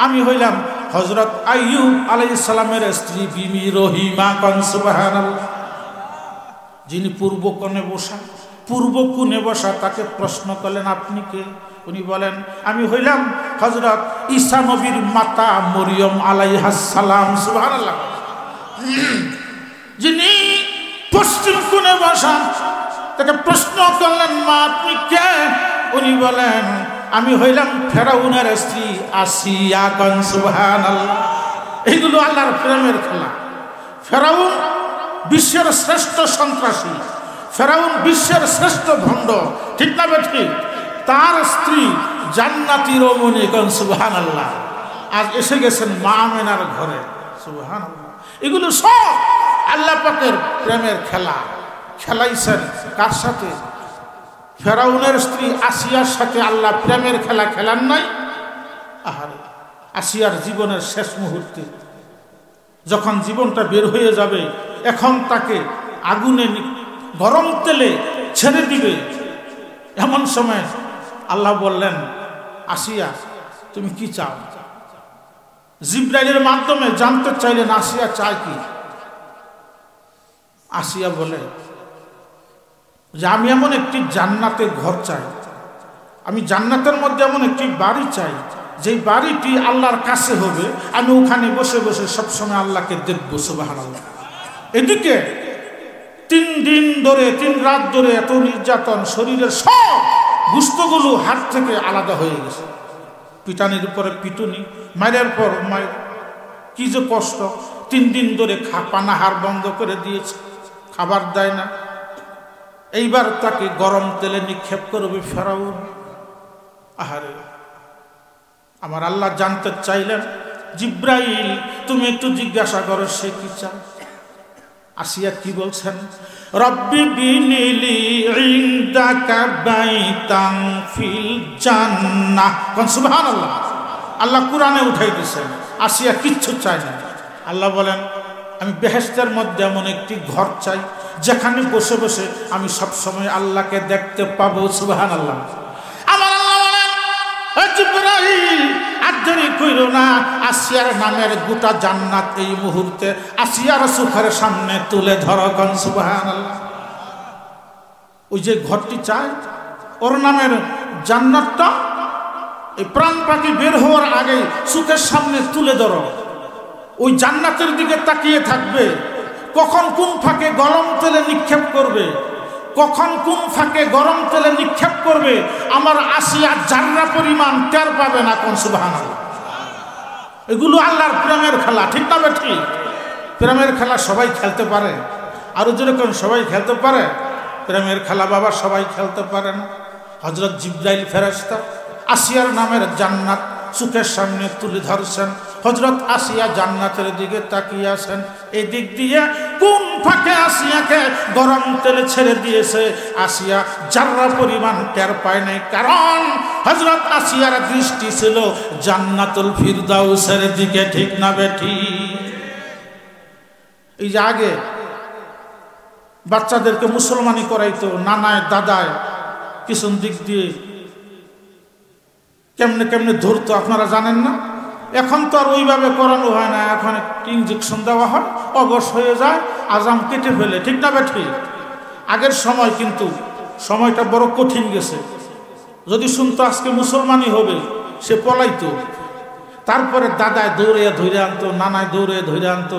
আমি হইলাম হযরত আইয়ুব আলাইহিস সালামের স্ত্রী বিবি রহিমা। কোন সুবহানাল্লাহ। যিনি পূর্ব কোণে বসা, পূর্ব কোণে বসা, তাকে প্রশ্ন করলেন, আপনি কে? উনি বলেন, আমি হইলাম হযরত ঈসা নবীর মাতা মরিয়ম আলাইহাস সালাম। সুবহানাল্লাহ। যিনি পশ্চিম কোণে বসা, তাকে প্রশ্ন করলেন, মা আপনি কে? উনি বলেন, আমি হইলাম ফেরাউনের স্ত্রী আসিয়া। কোন সুবহানাল্লাহ। এইগুলো আল্লাহর প্রেমের খেলা। ফেরাউন বিশ্বের শ্রেষ্ঠ সন্ত্রাসী, ফেরাউন বিশ্বের শ্রেষ্ঠ ভণ্ড। ঠিক না ঠিক? তার স্ত্রী জান্নাতি রমণী। কোন সুবহানাল্লাহ। আজ এসে গেছেন মা আমেনার ঘরে। সুবহানাল্লাহ। এগুলো সব আল্লাহ পাকের প্রেমের খেলা। খেলাইছেন কার সাথে? ফেরাউনের স্ত্রী আসিয়ার সাথে আল্লাহ প্রেমের খেলা খেলান নাই? আহারে, আসিয়ার জীবনের শেষ মুহূর্তে যখন জীবনটা বের হয়ে যাবে, এখন তাকে আগুনে গরম তেলে ছেড়ে দিবে, এমন সময় আল্লাহ বললেন, আসিয়া তুমি কি চাও? জিবরাইলের মাধ্যমে জানতে চাইলেন আসিয়া চায় কি। আসিয়া বলে যে আমি এমন একটি জান্নাতে ঘর চাই, আমি জান্নাতের মধ্যে এমন একটি বাড়ি চাই, যেই বাড়িটি আল্লাহর কাছে হবে, আমি ওখানে বসে বসে সবসময় আল্লাহকে দেখবো। সুবহানাল্লাহ। এদিকে 3 দিন ধরে 3 রাত ধরে এত নির্যাতন, শরীরের সব গুস্তগুলো হাত থেকে আলাদা হয়ে গেছে। পিটানির উপরে পিটুনি, মায়ের পর মায়ের, কি যে কষ্ট। 3 দিন ধরে পানাহার বন্ধ করে দিয়েছে, খাবার দেয় না। এইবার তাকে গরম তেলে নিক্ষেপ করবে ফেরাউন। আহারে, আমার আল্লাহ জানতে চাইলেন, জিব্রাইল তুমি একটু জিজ্ঞাসা করো সে কি চায়। আসিয়া কি বলছেন? রব্বি বিনিলি ইনদাকা বাইতান ফিল জান্নাহ। কোন সুবহানাল্লাহ। আল্লাহ কুরআনে উঠাই দিয়েছেন, আসিয়া কিচ্ছু চায় না। আল্লাহ বলেন আমি বেহেশতের মধ্যে এমন একটি ঘর চাই যেখানে বসে বসে আমি সব সময় আল্লাহকে দেখতে পাবো। সুবহানাল্লাহ। আমার আল্লাহ বলেন জিবরাইল আর দেরি কইরো না, আসিয়ার নামের গোটা জান্নাত এই মুহূর্তে আসিয়ার চোখের সামনে তুলে ধরো। কোন সুবহানাল্লাহ। ওই যে ঘরটি চায়, ওর নামের জান্নাতটা এই প্রাণ পাখি বের হওয়ার আগে চোখের সামনে তুলে ধরো। ওই জান্নাতের দিকে তাকিয়ে থাকবে, কখন কোন ফাঁকে গরম তেলে নিক্ষেপ করবে, কখন কোন ফাঁকে গরম তেলে নিক্ষেপ করবে আমার আসিয়া জান্না পরিমাণ টের পাবে না। কোন সুবহানাল্লাহ। এগুলো আল্লাহর প্রেমের খেলা, ঠিক না ঠিক? প্রেমের খেলা সবাই খেলতে পারে? আরো যেরকম সবাই খেলতে পারে প্রেমের খেলা বাবা, সবাই খেলতে পারে না। হযরত জিবরাইল ফেরেশতা আসিয়ার নামের জান্নাত চোখের সামনে তুলে ধরছেন। হযরত আসিয়া জান্নাতের দিকে তাকিয়ে আছেন, এই দিক দিয়ে কোন ফাঁকে আসিয়াকে গরম তেলে ছেড়ে দিয়েছে আসিয়া জাররা পরিমাণ টের পায় নাই, কারণ হযরত আসিয়ার দৃষ্টি ছিল জান্নাতুল ফিরদাউসের দিকে, ঠিক না বেঠি? এই যে আগে বাচ্চাদেরকে মুসলমানি করাইতো নানায় দাদায় পিছন দিক দিয়ে কেমনে কেমনে ধরতো, আপনারা জানেন না? এখন তো আর ওইভাবে করানো হয় না, এখন ইঞ্জেকশন দেওয়া হয়, অবশ হয়ে যায়, আজাম কেটে ফেলে, ঠিক না বেঠি? আগের সময় কিন্তু সময়টা বড় কঠিন গেছে। যদি শুনতো আজকে মুসলমানই হবে, সে পলাইতো। তারপরে দাদায় দৌড়ে ধরে আনতো, নানায় দৌড়ে ধরে আনতো,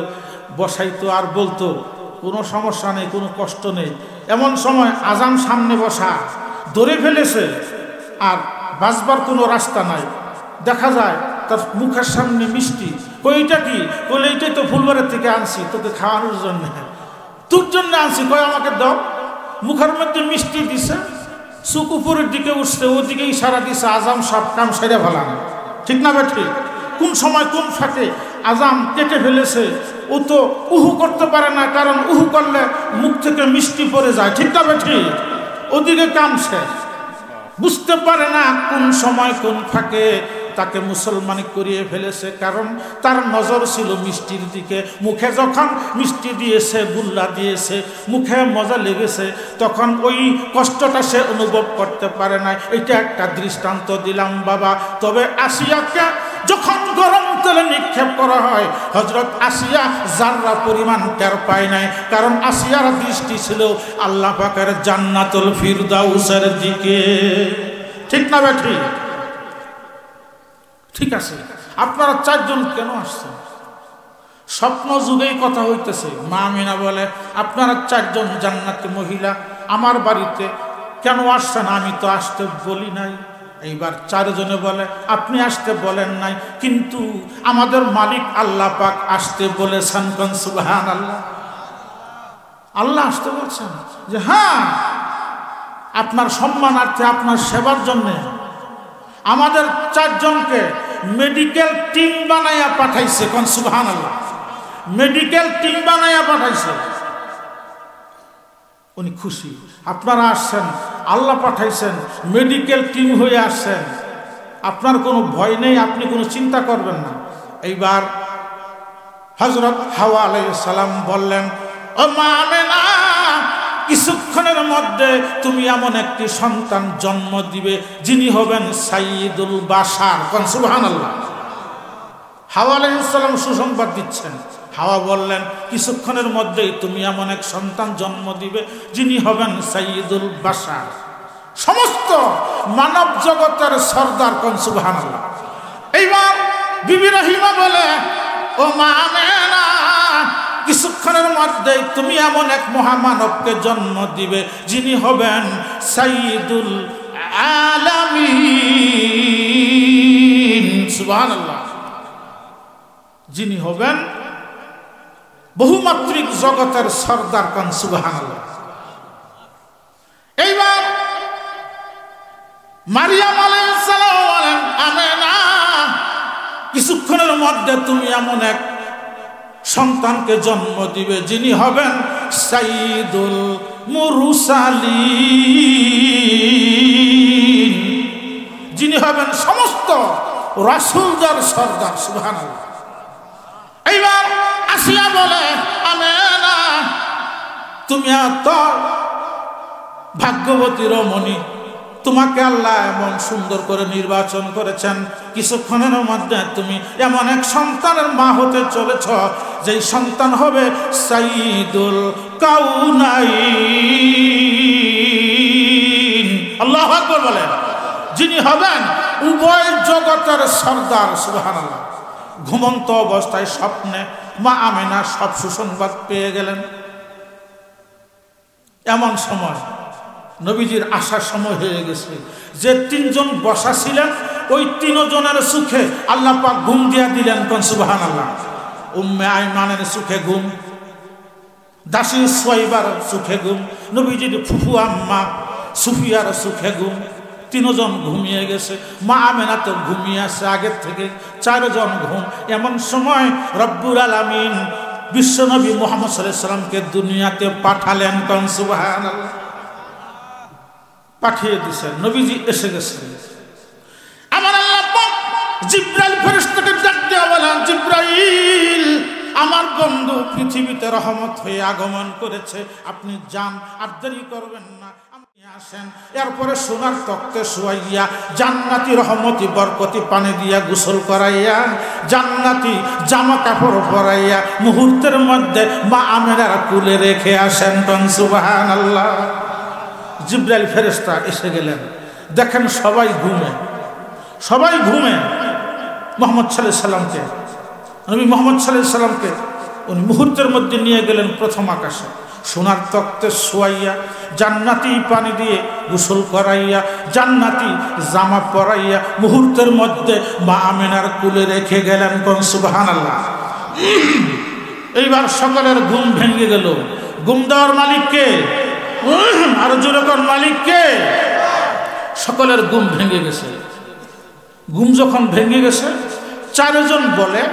বসাইতো আর বলতো কোনো সমস্যা নেই, কোনো কষ্ট নেই। এমন সময় আজান সামনে বসা, ধরে ফেলেছে আর বাঁচবার কোনো রাস্তা নাই। দেখা যায় তার মুখের সামনে মিষ্টি, কইটা কি? কইলে এইটাই তো ফুলবাড়ির থেকে আনছি তোকে খাওয়ানোর জন্য, তোর জন্য আনছি, কই আমাকে দাও। মুখের মধ্যে মিষ্টি দিছে, চোখ উপরের দিকে উঠছে, ওদিকে ইশারা দিছে, আজাম সব কাম সেরে ফেলানো, ঠিক না বেঠি? কোন সময় কোন ফাঁকে আজাম কেটে ফেলেছে, ও তো উহু করতে পারে না, কারণ উহু করলে মুখ থেকে মিষ্টি পড়ে যায়, ঠিক না বেঠি? ওদিকে কাম শেষ, বুঝতে পারে না কোন সময় কোন ফাঁকে তাকে মুসলমানি করিয়ে ফেলেছে, কারণ তার নজর ছিল মিষ্টির দিকে। মুখে যখন মিষ্টি দিয়েছে, গুল্লা দিয়েছে, মুখে মজা লেগেছে, তখন ওই কষ্টটা সে অনুভব করতে পারে না। এটা একটা দৃষ্টান্ত দিলাম বাবা। তবে আসিয়াকে যখন গরম তেলে নিক্ষেপ করা হয়, হযরত আসিয়া জাররা পরিমাণ টের পায় নাই, কারণ আসিয়ার দৃষ্টি ছিল আল্লাহ পাকের জান্নাতুল ফিরদাউসের দিকে, ঠিক না বেঠি? ঠিক আছে, আপনারা চারজন কেন আসছেন? স্বপ্ন যুগেই কথা হইতেছে। মা আমিনা বলে আপনারা চারজন জান্নাতি মহিলা আমার বাড়িতে কেন আসছেন? আমি তো আসতে বলি নাই। এইবার চারজনে বলে আপনি আসতে বলেন নাই, কিন্তু আমাদের মালিক আল্লাহ পাক আসতে বলেছেন। কোন সুবহানাল্লাহ। আল্লাহ আসতে বলছেন যে হ্যাঁ, আপনার সম্মানার্থে, আপনার সেবার জন্যে আমাদের চারজনকে মেডিকেল টিম বানাইয়া পাঠাইছে। কোন সুবহানাল্লাহ। মেডিকেল টিম বানাইয়া পাঠাইছে। উনি খুশি, আপনারা আসছেন, আল্লাহ পাঠাইছেন, মেডিকেল টিম হয়ে আসছেন, আপনার কোনো ভয় নেই, আপনি কোনো চিন্তা করবেন না। এইবার হযরত হাওয়া আলাইহিস সালাম বললেন, ও মা আমেনা, কিছুক্ষণের মধ্যে তুমি এমন একটি সন্তান জন্ম দিবে যিনি হবেন সাইয়্যিদুল বাশার। কোন সুবহানাল্লাহ। হাওয়া আলাইহিস সালাম সুসংবাদ দিচ্ছেন। হাওয়া বললেন কিছুক্ষণের মধ্যেই তুমি এমন এক সন্তান জন্ম দিবে যিনি হবেন সাইয়্যিদুল বাশার, সমস্ত মানব জগতের সর্দার। কোন সুবহানাল্লাহ। এইবার বিবি রহিমা বলে, ও মা আমেনা, কিছুক্ষণের মধ্যেই তুমি এমন এক মহামানবকে জন্ম দিবে যিনি হবেন সাইয়্যিদুল আলামিন। সুবহানাল্লাহ। যিনি হবেন বহুমাত্রিক জগতের সর্দার। কোন সুবহানাল্লাহ। এইবার মারিয়াম আলাইহিস সালাম বলেন, আমেনা, কিছুক্ষণের মধ্যে তুমি এমন এক সন্তানকে জন্ম দিবে যিনি হবেন সাইয়্যিদুল মুরসালিন, যিনি হবেন সমস্ত রাসূলদের সরদার। সুবহানাল্লাহ। এইবার আসিয়া বলে, আমেনা তুমি এত ভাগ্যবতী রমণী, তোমাকে আল্লাহ এমন সুন্দর করে নির্বাচন করেছেন, কিছুক্ষণের মধ্যে তুমি এমন এক সন্তানের মা হতে চলেছ যেই সন্তান হবে সাইয়্যিদুল কাউনাইন। আল্লাহু আকবার বলেন, যিনি হবেন উভয় জগতের সরদার। সুবহানাল্লাহ। ঘুমন্ত অবস্থায় স্বপ্নে মা আমেনা সব সুসংবাদ পেয়ে গেলেন। এমন সময় নবীজির আসার সময় হয়ে গেছে। যে তিনজন বসা ছিলেন ওই তিনজনের সুখে আল্লাহ পাক ঘুম দিয়া দিলেন। কোন সুবহানাল্লাহ। উম্মে আইমানের সুখে ঘুম, দাসী সুয়াইবার সুখে ঘুম, নবীজির ফুফু আম্মা সুফিয়ার সুখে ঘুম। তিনজন ঘুমিয়ে গেছে, মা আমেনা তো ঘুমিয়ে আছে আগের থেকে, চারজন ঘুম। এমন সময় রব্বুল আলামিন বিশ্বনবী মুহাম্মদ সাল্লাল্লাহু আলাইহি সাল্লামকে দুনিয়াতে পাঠালেন। কোন সুবহানাল্লাহ। পাঠিয়ে দিয়েছেন, নবীজি এসে গেছেন। আমার আল্লাহ পাক জিবরাইল ফেরেশতাকে ডাক দিয়ে বলেন, জিবরাইল আমার বন্ধু পৃথিবীতে রহমত হয়ে আগমন করেছে, আপনি যান, আর দেরি করবেন না, আপনি আসেন। এরপরে সোনার তক্তে শুয়াইয়া জান্নাতি রহমতি বরকতি পানি দিয়া গোসল করাইয়া জান্নাতি জামা কাপড় পরাইয়া মুহূর্তের মধ্যে মা আমেনার কুলে রেখে আসেন। কোন সুবহানাল্লাহ। জিবরাইল ফেরেশতা এসে গেলেন, দেখেন সবাই ঘুমে, সবাই ঘুমে। মুহাম্মদ সাল্লাল্লাহু আলাইহি সাল্লামকে, নবী মুহাম্মদ সাল্লাল্লাহু আলাইহি সাল্লামকে উনি মুহূর্তের মধ্যে নিয়ে গেলেন প্রথম আকাশে, সোনার তক্তে শোয়াইয়া জান্নাতি পানি দিয়ে গোসল করাইয়া জান্নাতি জামা পরাইয়া মুহূর্তের মধ্যে মা আমেনার কুলে রেখে গেলেন। কোন সুবহানাল্লাহ। এইবার সকলের ঘুম ভেঙে গেল। ঘুম দেওয়ার মালিক কে? আর জোরে কোন মালিক কে? সকলের ঘুম ভেঙে গেছে। ঘুম যখন ভেঙে গেছে, চারজন বলে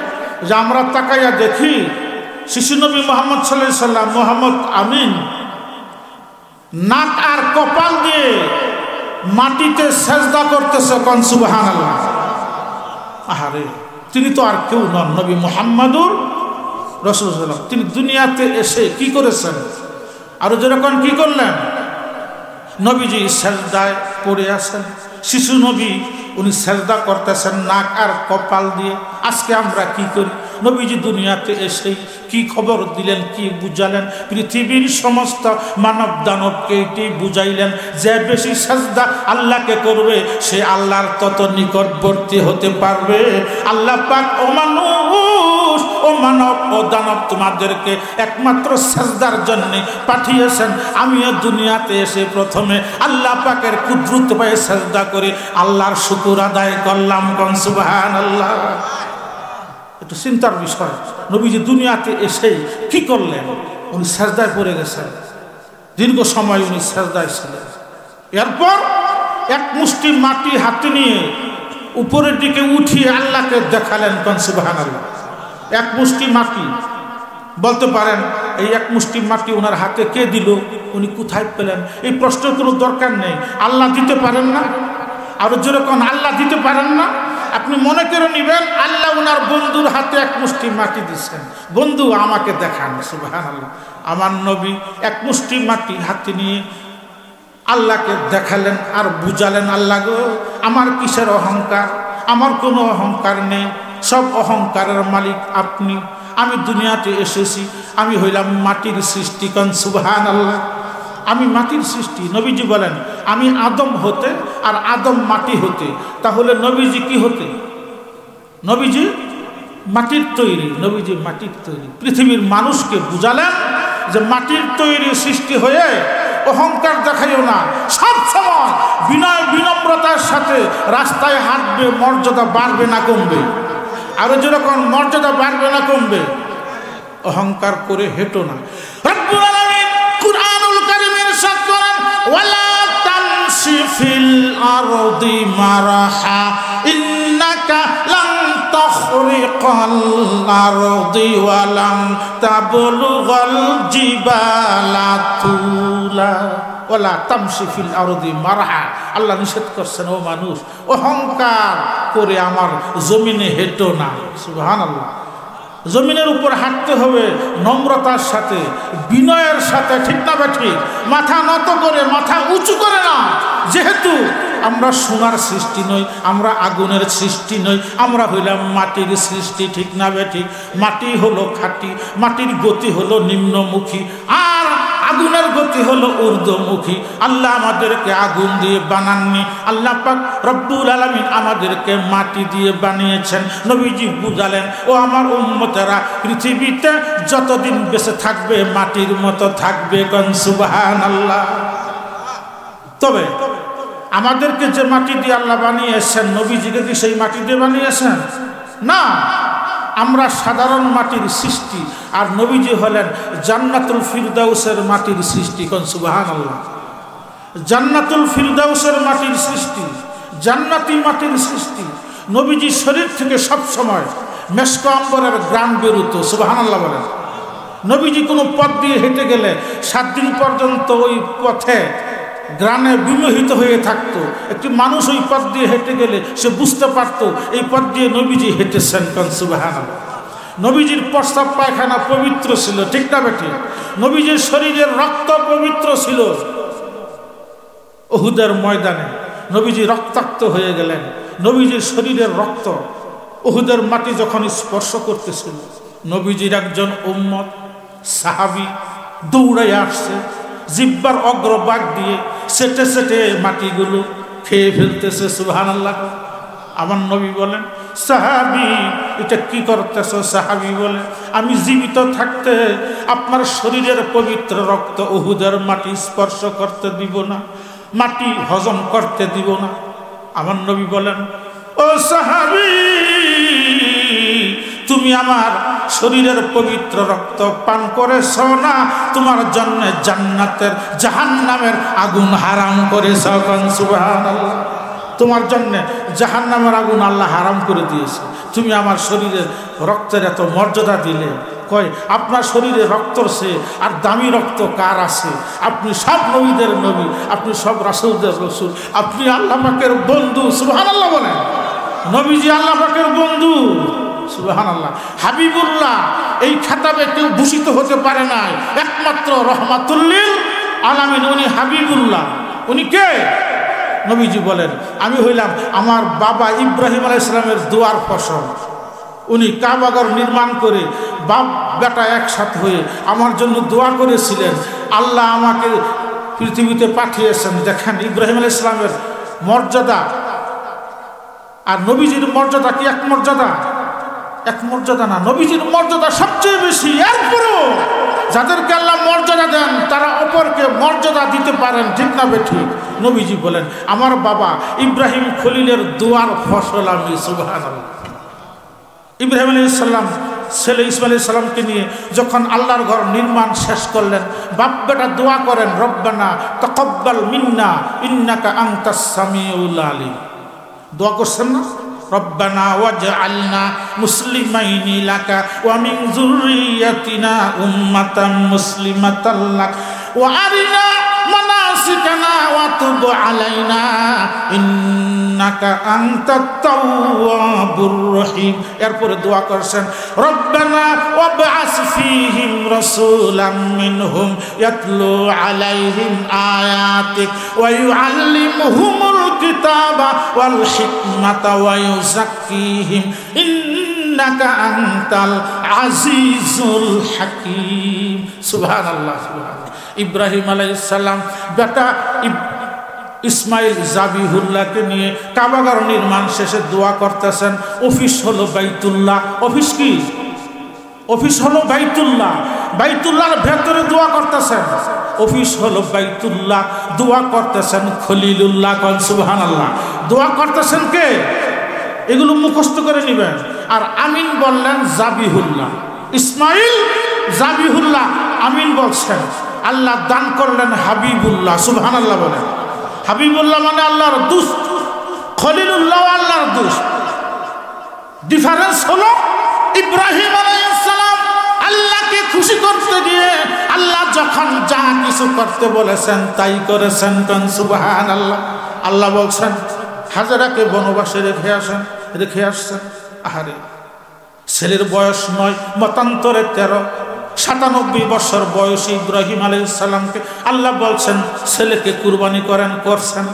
যে আমরা তাকাইয়া দেখি শিশু নবী মুহাম্মদ সাল্লাল্লাহু আলাইহি সাল্লাম মুহাম্মদ আমিন নাক আর কপাল দিয়ে মাটিতে সেজদা করতেছে। কোন সুবহানাল্লাহ। আহারে, তিনি তো আর কেউ নন, নবী মুহাম্মাদুর রাসূলুল্লাহ। তিনি দুনিয়াতে এসে কি করেছেন? আর যেরকম কি করলেন? নবীজি সেজদায় পড়ে আছেন, শিশু নবী উনি সেজদা করতেছেন নাক আর কপাল দিয়ে। আজকে আমরা কি করি? নবীজি দুনিয়াতে এসে কি খবর দিলেন, কি বুঝালেন? পৃথিবীর সমস্ত মানব দানবকে এটি বুঝাইলেন যে বেশি সেজদা আল্লাহকে করবে সে আল্লাহর তত নিকটবর্তী হতে পারবে। আল্লাহ পাক ও মানুষ, ও মানব, ও দানব তোমাদেরকে একমাত্র সেজদার জন্য পাঠিয়েছেন। আমিও দুনিয়াতে এসে প্রথমে আল্লাহ পাকের কুদরত পায়ে সেজদা করে আল্লাহর শুকর আদায় করলাম। কোন সুবহানাল্লাহ। একটু চিন্তার বিষয়, নবীজি দুনিয়াতে এসে কি করলেন? উনি সেজদায় পড়ে গেছেন, দীর্ঘ সময় উনি সেজদায় ছিলেন। এরপর এক মুষ্টি মাটি হাতে নিয়ে উপরের দিকে উঠিয়ে আল্লাহকে দেখালেন। কোন সুবহানাল্লাহ। এক মুষ্টি মাটি, বলতে পারেন এই এক মুষ্টি মাটি ওনার হাতে কে দিল, উনি কোথায় পেলেন? এই প্রশ্নের কোনো দরকার নেই। আল্লাহ দিতে পারেন না? আর যেরকম আল্লাহ দিতে পারেন না, আপনি মনে করে নেবেন আল্লাহ ওনার বন্ধুর হাতে এক মুষ্টি মাটি দিচ্ছেন, বন্ধু আমাকে দেখান। সুবহানাল্লাহ। আমার নবী এক মুষ্টি মাটি হাতে নিয়ে আল্লাহকে দেখালেন আর বুঝালেন, আল্লাহ গো, আমার কিসের অহংকার? আমার কোনো অহংকার নেই, সব অহংকারের মালিক আপনি। আমি দুনিয়াতে এসেছি, আমি হইলাম মাটির সৃষ্টি। কোন সুবহানাল্লাহ। আমি মাটির সৃষ্টি। নবীজি বলেন আমি আদম হতে আর আদম মাটি হতে, তাহলে নবীজি কি হতে? নবীজি মাটির তৈরি, নবীজি মাটির তৈরি। পৃথিবীর মানুষকে বুঝালেন যে মাটির তৈরি সৃষ্টি হয়ে অহংকার দেখাইও না, সব সময় বিনয় বিনম্রতার সাথে রাস্তায় হাঁটবে, মর্যাদা বাড়বে না কমবে। আরো যেরকম মর্যাদা বাড়বে না কমবে, অহংকার করে হেঁটো না। রব্বুল আলামিন কুরআনুল কারীমের ইরশাদ করেন, ওয়ালা তামশি ফিল আরদি মারাহা ইন্নাকা লান তাখরিকাল আরদি ওয়া লাম তাবলুগাল জিবালা তুলা ওয়ালা তামশি ফিল আরদি মারহা। আল্লাহ নিষেধ করছেন, ও মানুষ অহংকার করে আমার জমিনে হেঁটো না। সুবহানাল্লাহ। জমিনের উপর হাঁটতে হবে নম্রতার সাথে, বিনয়ের সাথে, ঠিক না ঠিক? মাথা নত করে, মাথা উঁচু করে না। যেহেতু আমরা সোনার সৃষ্টি নই, আমরা আগুনের সৃষ্টি নই, আমরা হইলাম মাটির সৃষ্টি, ঠিক না ঠিক? মাটি হলো খাঁটি, মাটির গতি হলো নিম্নমুখী, আর আগুনের গতি হলো ঊর্ধ্বমুখী। আল্লাহ আমাদেরকে আগুন দিয়ে বানাননি, আল্লাহ পাক রব্বুল আলামিন আমাদেরকে মাটি দিয়ে বানিয়েছেন। নবীজি বুঝালেন, ও আমার উম্মতেরা, পৃথিবীতে যতদিন বেঁচে থাকবে মাটির মতো থাকবে। কোন সুবহানাল্লাহ। তবে আমাদেরকে যে মাটি দিয়ে আল্লাহ বানিয়েছেন, নবীজিকে কি সেই মাটি দিয়ে বানিয়েছেন? না, আমরা সাধারণ মাটির সৃষ্টি, আর নবীজি হলেন জান্নাতুল ফিরদাউসের মাটির সৃষ্টি। কোন সুবহানাল্লাহ। জান্নাতুল ফিরদাউসের মাটির সৃষ্টি, জান্নাতি মাটির সৃষ্টি। নবীজির শরীর থেকে সব সময় মেশক আম্বরের ঘ্রাণ বেরোত। সুবহানাল্লাহ বলেন। নবীজি কোনো পথ দিয়ে হেঁটে গেলে 7 দিন পর্যন্ত ওই পথে গ্রামে বিমোহিত হয়ে থাকতো। একটি মানুষ ওই পথ দিয়ে হেঁটে গেলে সে বুঝতে পারত এই পথ দিয়ে নবীজি হেঁটেছেন। কোন সুবহানাল্লাহ। নবীজির প্রস্রাব পায়খানা পবিত্র ছিল, ঠিক না বেঠিক? নবীজির শরীরের রক্ত পবিত্র ছিল। উহুদের ময়দানে নবীজি রক্তাক্ত হয়ে গেলেন। নবীজির শরীরের রক্ত উহুদের মাটি যখন স্পর্শ করতেছিল, নবীজির একজন উম্মত সাহাবী দৌড়াই আসছে, জিব্বার অগ্রভাগ দিয়ে সেটে সেটে মাটিগুলো খেয়ে ফেলতেছে। সুবহানাল্লাহ। আমার নবী বলেন, সাহাবী এটা কি করতেছ? সাহাবী বলে, আমি জীবিত থাকতে আপনার শরীরের পবিত্র রক্ত উহুদের মাটি স্পর্শ করতে দিব না, মাটি হজম করতে দিব না। আমার নবী বলেন, ও সাহাবী, তুমি আমার শরীরের পবিত্র রক্ত পান করেছ না, তোমার জন্য জান্নাতের জাহান্নামের আগুন হারাম করেছ। সুবহানাল্লাহ। তোমার জন্য জাহান্নামের আগুন আল্লাহ হারাম করে দিয়েছে, তুমি আমার শরীরের রক্তের এত মর্যাদা দিলে। কয়, আপনার শরীরে রক্তর সে আর দামি রক্ত কার আছে? আপনি সব নবীদের নবী, আপনি সব রাসূলদের রাসূল, আপনি আল্লাহ পাকের বন্ধু। সুবহানাল্লাহ বলেন। নবীজি আল্লাহ পাকের বন্ধু। সুবহানাল্লাহ। হাবিবুল্লাহ এই খেতাবে কেউ ভূষিত হতে পারে না, একমাত্র রহমাতুল লিল আলামিন উনি হাবিবুল্লাহ। উনি কে? নবীজি বলেন, আমি হইলাম আমার বাবা ইব্রাহিম আলাইহিস সালামের দোয়ার ফসল। উনি কাবাঘর নির্মাণ করে বাপ বেটা একসাথে হয়ে আমার জন্য দোয়া করেছিলেন। আল্লাহ আমাকে পৃথিবীতে পাঠিয়েছেন। দেখেন ইব্রাহিম আলাইহিস সালামের মর্যাদা আর নবীজির মর্যাদা কি এক মর্যাদা? এক মর্যাদা না, নবীজির মর্যাদা সবচেয়ে বেশি। এরপরও যাদেরকে আল্লাহ মর্যাদা দেন তারা অপরকে মর্যাদা দিতে পারেন, ঠিক না বেঠিক? নবীজি বলেন, আমার বাবা ইব্রাহিম খলিলের দোয়ার ফসল আমি। সুবহানাল্লাহ। ইব্রাহিম আলাইহিস সালাম ছেলে ইসমাইল আলাইহিস সালামকে নিয়ে যখন আল্লাহর ঘর নির্মাণ শেষ করলেন, বাপ বেটা দোয়া করেন, রব্বানা তাকাব্বাল মিন্না ইন্নাকা আনতাস সামিউল আলিম। দোয়া করছেন না? রব্বানা ওয়াজআলনা মুসলিমাইনি লাকা ওয়া মিন যুররিয়াতিনা উম্মাতাম মুসলিমাতাল লাক ওয়া আরিনা মানাসিকানা ওয়া তুব আলাইনা ইন্নাকা আনতাত তাওয়াবুর রহিম। এরপরে দোয়া করছেন, রব্বানা ওয়াবআস ফীহিম রাসূলাম মিনহুম ইয়াতলু আলাইহিম আয়াতিক ওয়া ইউআল্লিমুহুমুল কিতাবা ওয়াল হিকমাতা ওয়া ইউযাক্কিহিম ইন্নাকা আনতাল আজিজুল হাকীম। সুবহানাল্লাহ। সুবহানাল্লাহ। ইব্রাহিম আলাইহিস সালাম বেটা ইসমাইল জাবিহুল্লাহকে নিয়ে কাবাঘর নির্মাণ শেষে দোয়া করতেছেন। অফিস হলো বাইতুল্লাহ। অফিস কি? অফিস হলো বাইতুল্লাহ। বাইতুল্লাহর ভেতরে দোয়া করতেছেন। অফিস হলো বাইতুল্লাহ, দোয়া করতেছেন খলিলুল্লাহ। কোন সুবহানাল্লাহ। দোয়া করতেছেন কে? এগুলো মুখস্থ করে নেবেন। আর আমিন বললেন জাবিহুল্লাহ। ইসমাইল জাবিহুল্লাহ আমিন বলছেন। আল্লাহ দান করলেন হাবিবুল্লাহ। সুবহানাল্লাহ বলেন। হাবিবুল্লাহ মানে আল্লাহর দোস্ত, খলিলুল্লাহ আল্লাহর দোস্ত। ডিফারেন্স হলো ইব্রাহিম আলাইহিস সালাম আল্লাহকে খুশি করতে গিয়ে আল্লাহ যখন যা কিছু করতে বলেছেন তাই করেছেন। কোন সুবহানাল্লাহ। আল্লাহ বলছেন হাজেরাকে বনবাসে রেখে আসছেন। আহারে, ছেলের বয়স 9, মতান্তরে 13, 97 বছর বয়সী ইব্রাহিম আলাইহিস সালামকে আল্লাহ বলছেন ছেলেকে কুরবানি করছেন।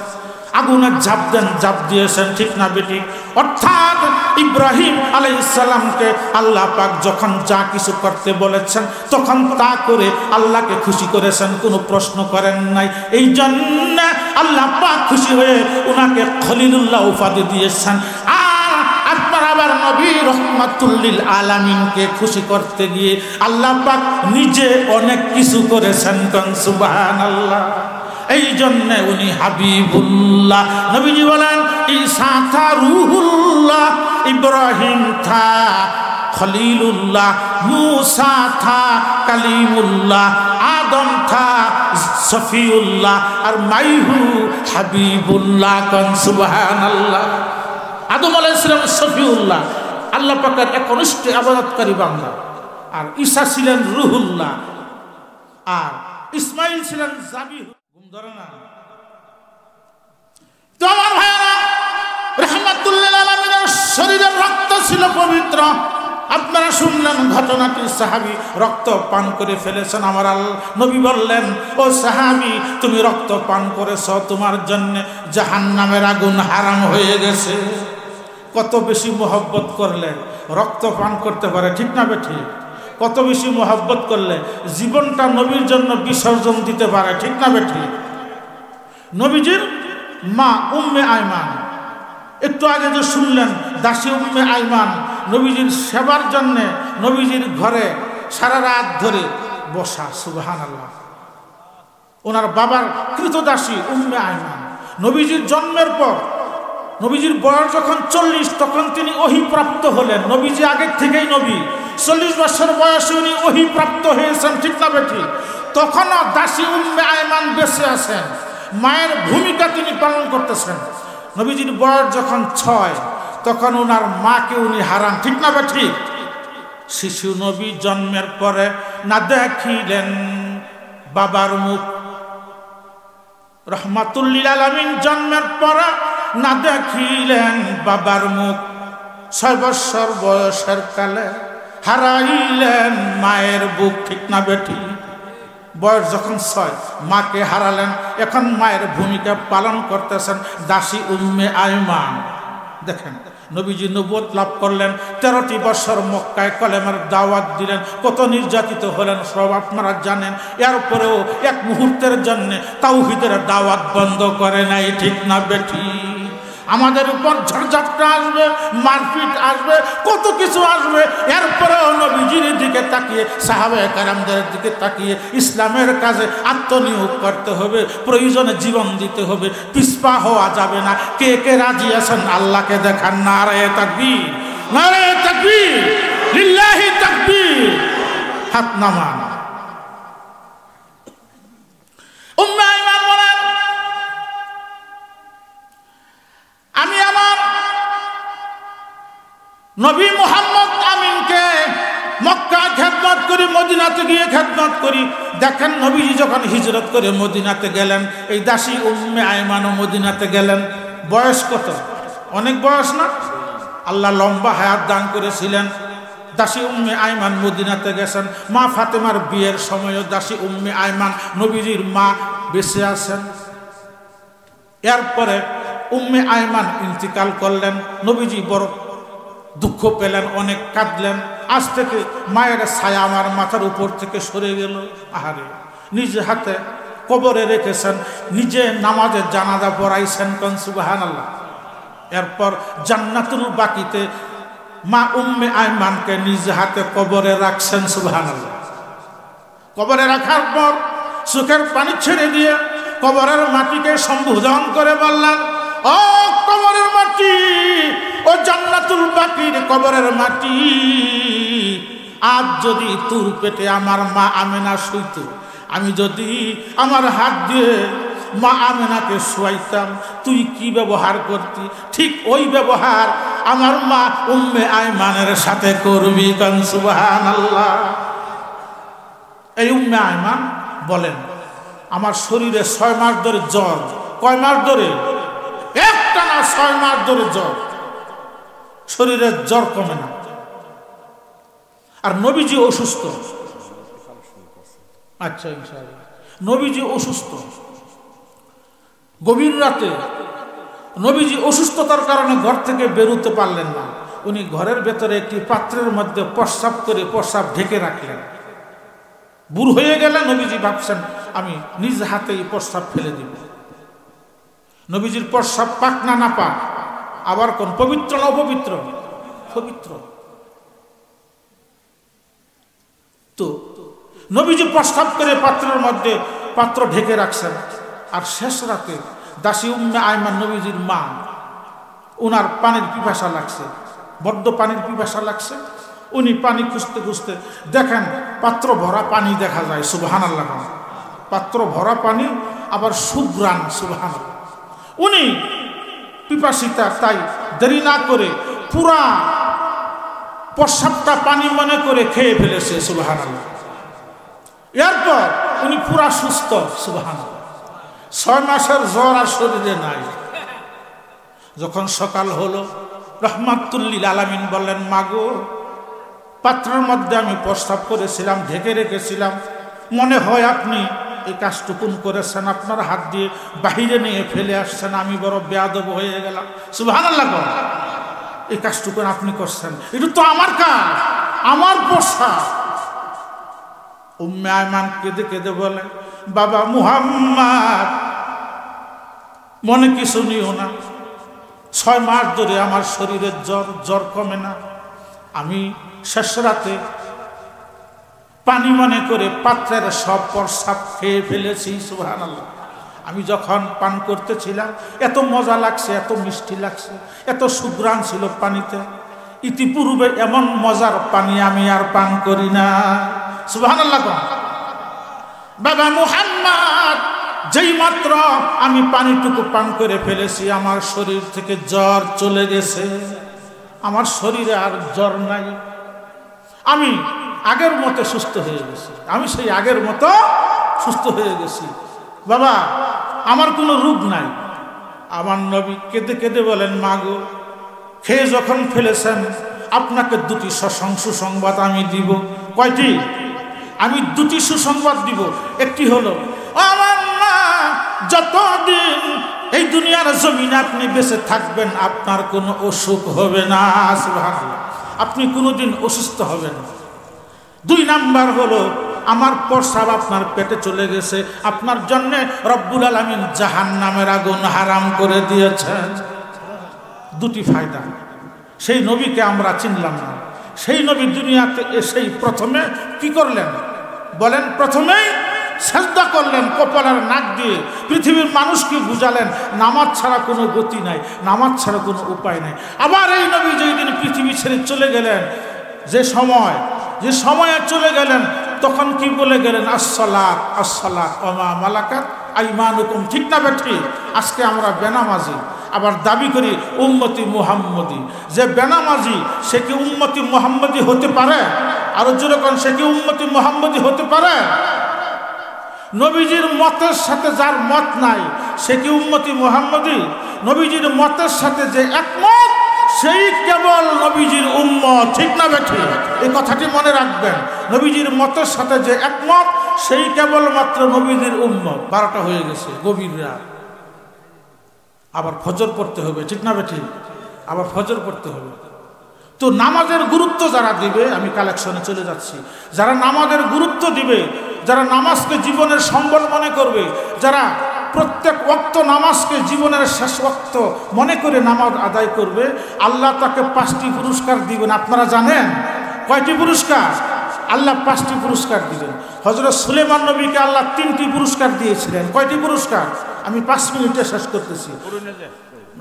আগুনে ঝাঁপ দিয়েছেন, ঠিক না বেটি? অর্থাৎ ইব্রাহিম আলাইহিস সালামকে আল্লাহ পাক যখন যা কিছু করতে বলেছেন তখন তা করে আল্লাহকে খুশি করেছেন, কোনো প্রশ্ন করেন নাই। এই জন্য আল্লাহ পাক খুশি হয়ে ওনাকে খলিলুল্লাহ উপাধি দিয়েছেন। আর আপনার আবার নবী রহমাতুল লিল আলামিনকে খুশি করতে গিয়ে আল্লাহ পাক নিজে অনেক কিছু করেছেন। কোন সুবহানাল্লাহ। এই জন্য উনি হাবিবুল্লাহ। নবীজি বলেন ঈসা থা রূহুল্লাহ, ইব্রাহিম থা খলিলুল্লাহ, মূসা থা কালিমুল্লাহ, আদম থা সফিউল্লাহ, আর মাইহু হাবিবুল্লাহ। কোন সুবহানাল্লাহ। আদম আলাইহিস সালাম সফিউল্লাহ, আল্লাহ পাকের একনিষ্ঠ ইবাদতকারী বান্দা, আর ঈসা ছিলেন রূহুল্লাহ, আর ইসমাইল ছিলেন জাবিহ। তো আমার ভাইয়েরা, রাহমাতুল লিল আলামিনের শরীরের রক্ত ছিল পবিত্র। আপনারা শুনলেন ঘটনাটি, সাহাবী রক্ত পান করে ফেলেছেন। আমার নবী বললেন, ও সাহাবী, তুমি রক্ত পান করেছ, তোমার জন্য জাহান্নামের আগুন হারাম হয়ে গেছে। কত বেশি মোহব্বত করলে রক্ত পান করতে পারে, ঠিক না বেঠি? কত বেশি মোহব্বত করলে জীবনটা নবীর জন্য বিসর্জন দিতে পারে, ঠিক না বেঠি? নবীজির মা উম্মে আয়মান, একটু আগে যে শুনলেন, দাসী উম্মে আয়মান নবীজির সেবার জন্য নবীজির ঘরে সারা রাত ধরে বসা। সুবহানাল্লাহ। ওনার বাবার কৃতদাসী উম্মে আয়মান নবীজির জন্মের পর, নবীজির বয়স যখন 40 তখন তিনি ওহীপ্রাপ্ত হলেন। নবীজি আগের থেকেই নবী, 40 বছর বয়সে উনি ওহীপ্রাপ্ত হয়েছেন, ঠিক না বেঠি? তখনও দাসী উম্মে আয়মান বেঁচে আছেন, মায়ের ভূমিকা তিনি পালন করতেছেন। নবীজির বয়স যখন 6 তখন ওনার মাকে উনি হারান, ঠিক না বেঠি? শিশু নবী জন্মের পরে না দেখিলেন বাবার মুখ। রহমাতুল লিল আলামিন জন্মের পরে না দেখিলেন বাবার মুখ। 6 বছর বয়সের কালে হারাইলেন মায়ের বুক, ঠিক না বেঠি? বয়স যখন 6 মাকে হারালেন, এখন মায়ের ভূমিকা পালন করতেছেন দাসী উম্মে আয়মান। দেখেন, নবীজি নবুয়ত লাভ করলেন, 13টি বছর মক্কায় কলেমার দাওয়াত দিলেন, কত নির্যাতিত হলেন সব আপনারা জানেন। এরপরেও এক মুহূর্তের জন্য তাওহীদের দাওয়াত বন্ধ করে নাই, ঠিক না বেঠি? আমাদের উপর ঝড়ঝাপটা আসবে, মারপিট আসবে, কত কিছু আসবে, এরপরেও নবীজির দিকে তাকিয়ে, সাহাবায়ে কেরামদের দিকে তাকিয়ে ইসলামের কাজে আত্মনিয়োগ করতে হবে, প্রয়োজনে জীবন দিতে হবে, পিছপা হওয়া যাবে না। কে কে রাজি আছেন আল্লাহকে দেখান? নারায়ে তাকবীর, নারায়ে তাকবীর, লিল্লাহি তাকবীর। হাত নামান। উম্মে আয়মান বলেন, আমি আমার নবী মুহাম্মদ আমিনকে মক্কা খেদমত করি, মদিনাতে গিয়ে খেদমত করি। দেখেন, নবীজি যখন হিজরত করে মদিনাতে গেলেন, এই দাসী উম্মে আয়মানও মদিনাতে গেলেন। বয়স কত? অনেক বয়স না? আল্লাহ লম্বা হায়াত দান করেছিলেন। দাসী উম্মে আয়মান মদিনাতে গেছেন। মা ফাতেমার বিয়ের সময়ও দাসী উম্মে আয়মান নবীজির মা বেঁচে আছেন। এরপরে উম্মে আয়মান ইন্তিকাল করলেন। নবীজি বড় দুঃখ পেলেন, অনেক কাঁদলেন। আজ থেকে মায়ের ছায়া আমার মাথার উপর থেকে সরে গেল। আহারে, নিজে হাতে কবরে রেখেছেন, নিজে নামাজে জানাজা পড়াইছেন। কোন সুবহানাল্লাহ। এরপর জান্নাতুল বাকিতে মা উম্মে আয়মানকে নিজে হাতে কবরে রাখছেন। সুবহানাল্লাহ। কবরে রাখার পর চোখের পানি ছেড়ে দিয়ে কবরের মাটিকে সম্বোধন করে বললেন, ও কবরের মাটি, ও জান্নাতুল বাকির কবরের মাটি, আজ যদি তোর পেটে আমার মা আমেনা শুইত, আমি যদি আমার হাত দিয়ে মা আমেনাকে শোয়াইতাম, তুই কি ব্যবহার করতি? ঠিক ওই ব্যবহার আমার মা উম্মে আইমানের সাথে করবি কান সুবহানাল্লাহ। এই উম্মে আইমান বলেন, আমার শরীরে 6 মাস ধরে জ্বর। কয় মাস ধরে? একটানা 6 মাস ধরে জ্বর, শরীরের জ্বর কমে না। আর নবীজি অসুস্থ। আচ্ছা, ইনশাআল্লাহ নবীজি অসুস্থ। গভীর রাতে নবীজি অসুস্থতার কারণে ঘর থেকে বেরোতে পারলেন না। উনি ঘরের ভেতরে একটি পাত্রের মধ্যে প্রস্রাব করে প্রস্রাব ঢেকে রাখলেন। বুড় হয়ে গেলে নবীজি ভাবছেন আমি নিজ হাতেই প্রস্রাব ফেলে দিব। নবীজির প্রস্রাব পাক না না পাক? আবার কোন পবিত্র না অপবিত্র? পবিত্র। তো নবীজি প্রস্রাব করে পাত্রের মধ্যে পাত্র ঢেকে রাখছেন। আর শেষ রাতে দাসী উম্মে আইমান নবীজির মা, উনার পানির পিপাসা লাগছে, বড্ড পানির পিপাসা লাগছে। উনি পানি খুঁজতে খুঁজতে দেখেন পাত্র ভরা পানি দেখা যায়। সুবহানাল্লাহ। পাত্র ভরা পানি, আবার সুঘ্রাণ। সুবহানাল্লাহ। উনি পিপাসিতা, তাই দেরি না করে পুরা প্রস্রাবটা পানি মনে করে খেয়ে ফেলেছে। সুবহানাল্লাহ। এরপর উনি পুরা সুস্থ। সুবহানাল্লাহ। 6 মাসের জ্বর আর শরীরে নাই। যখন সকাল হলো, রহমাতুল লিল আলামিন বললেন, মাগো, পাত্রের মধ্যে আমি প্রস্রাব করেছিলাম, ঢেকে রেখেছিলাম, মনে হয় আপনি এই কাজটুকুন করেছেন, আপনার হাত দিয়ে বাহিরে নিয়ে ফেলে আসছেন, আমি বড় বেয়াদব হয়ে গেলাম। সুবহানাল্লাহ। এই কাজটুকুন আপনি করছেন, এটা তো আমার কাজ, আমার প্রস্রাব। উম্মে আইমান কেঁদে কেঁদে বলে, বাবা মুহাম্মদ, মনে কিছু নিও না, 6 মাস ধরে আমার শরীরের জ্বর কমে না। আমি শেষ রাতে পানি মনে করে পাত্রের সব প্রস্রাব খেয়ে ফেলেছি। সুবহানাল্লাহ। আমি যখন পান করতেছিলাম এত মজা লাগছে, এত মিষ্টি লাগছে, এত সুঘ্রাণ ছিল পানিতে। ইতিপূর্বে এমন মজার পানি আমি আর পান করি না। সুবহানাল্লাহ। বাবা মুহাম্মদ, যেই মাত্র আমি পানিটুকু পান করে ফেলেছি, আমার শরীর থেকে জ্বর চলে গেছে, আমার শরীরে আর জ্বর নাই, আমি আগের মতো সুস্থ হয়ে গেছি, আমি সেই আগের মতো সুস্থ হয়ে গেছি। বাবা, আমার কোনো রোগ নাই। আমার নবী কেঁদে কেঁদে বলেন, মাগো, খেয়ে যখন ফেলেছেন, আপনাকে 2টি সুসংবাদ আমি দিব। কয়টি? আমি 2টি সুসংবাদ দিব। একটি হলো, আমার মা, যতদিন এই দুনিয়ার জমিনে আপনি বেঁচে থাকবেন, আপনার কোনো অসুখ হবে না। সুবহানাল্লাহ। আপনি কোনোদিন অসুস্থ হবেন না। 2 নাম্বার হলো, আমার প্রস্রাব আপনার পেটে চলে গেছে, আপনার জন্য রব্বুল আলামিন জাহান্নামের আগুন হারাম করে দিয়েছেন। 2টি ফায়দা। সেই নবীকে আমরা চিনলাম না। সেই নবী দুনিয়াতে এসেই প্রথমে কি করলেন বলেন? প্রথমেই সাজদা করলেন কপালের নাক দিয়ে, পৃথিবীর মানুষকে বুঝালেন নামাজ ছাড়া কোনো গতি নাই, নামাজ ছাড়া কোনো উপায় নাই। আবার এই নবী যেই দিন পৃথিবী ছেড়ে চলে গেলেন, যে সময়ে চলে গেলেন, তখন কি বলে গেলেন? আসসালাত আসসালাত ওয়া মা মালাকাত আইমানুকুম। ঠিক না বেঠি? আজকে আমরা বেনামাজি, আবার দাবি করি উম্মতি মুহাম্মদি। যে বেনামাজি সে কি উম্মতি মুহাম্মদি হতে পারে? আরো জোরে কোন, সে কি উম্মতি মুহাম্মদি হতে পারে? নবীজির মতের সাথে যার মত নাই সে কি উম্মতি মুহাম্মদি? নবীজির মতের সাথে যে একমত সেই কেবল নবীজির উম্মত। ঠিক না বেঠি? এই কথাটি মনে রাখবেন। নবীজির মতের সাথে যে একমত সেই কেবলমাত্র নবীজির উম্মত। 12টা হয়ে গেছে, গভীর রাত, আবার ফজর পড়তে হবে। ঠিক না বেঠি? আবার ফজর পড়তে হবে। তো নামাজের গুরুত্ব যারা দিবে, আমি কালেকশনে চলে যাচ্ছি, যারা নামাজের গুরুত্ব দিবে, যারা নামাজকে জীবনের সম্বল মনে করবে, যারা প্রত্যেক ওয়াক্ত নামাজকে জীবনের শেষ ওয়াক্ত মনে করে নামাজ আদায় করবে, আল্লাহ তাকে 5টি পুরস্কার দিবেন। আপনারা জানেন কয়টি পুরস্কার? আল্লাহ 5টি পুরস্কার দিবেন। হযরত সুলাইমান নবীকে আল্লাহ 3টি পুরস্কার দিয়েছিলেন। কয়টি পুরস্কার? আমি 5 মিনিটে শেষ করতেছি,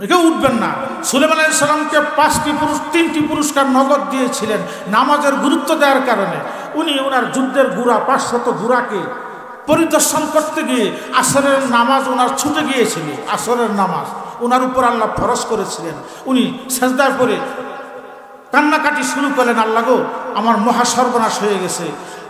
কেউ উঠবেন না। সুলাইমান আলাইহিস সালামকে 3টি পুরস্কার নগদ দিয়েছিলেন নামাজের গুরুত্ব দেওয়ার কারণে। উনি ওনার যুদ্ধের ঘোড়া 500 ঘোড়াকে পরিদর্শন করতে গিয়ে আসরের নামাজ ওনার ছুটে গিয়েছিল। আসরের নামাজ ওনার উপর আল্লাহ ফরজ করেছিলেন। উনি সেজদায় পড়ে কান্নাকাটি শুরু করলেন, আল্লাহ গো, আমার মহা সর্বনাশ হয়ে গেছে,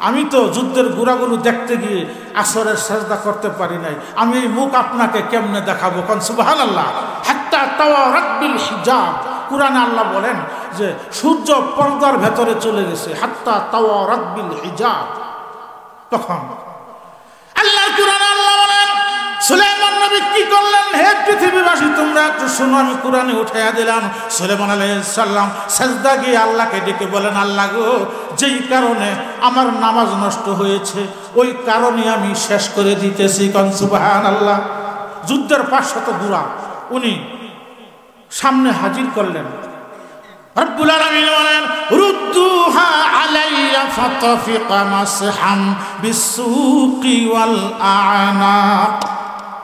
আমি তো যুদ্ধের গুড়াগুলো দেখতে গিয়ে আসরের সেজদা করতে পারি নাই, আমি এই মুখ আপনাকে কেমনে দেখাবো? কোন সুবহানাল্লাহ। হাত্তা তাওয়ারাত বিল হিজাব, কুরআনে আল্লাহ বলেন যে সূর্য পর্দার ভেতরে চলে গেছে, হাত্তা তাওয়ারাত বিল হিজাব। তখন আল্লাহ কুরআনে আল্লাহ বলেন, সুলাইমান নবী কি করলেন? হে পৃথিবীবাসী তোমরা একটু শোনো, আমি কুরআনে উঠাইয়া দিলাম। সুলাইমান আলাইহিস সালাম সেজদা গিয়ে আল্লাহকে ডেকে বলেন, আল্লাহ গো, যেই কারণে আমার নামাজ নষ্ট হয়েছে ওই কারণে আমি শেষ করে দিতেছি। কোন সুবহানাল্লাহ। যুদ্ধের 500 ঘোড়া উনি সামনে হাজির করলেন। রব্বুল আলামিন বলেন, রুদ্দুহা আলাইয়া ফাতাফিকা মাসহাম বিসসুকি ওয়াল আনাক।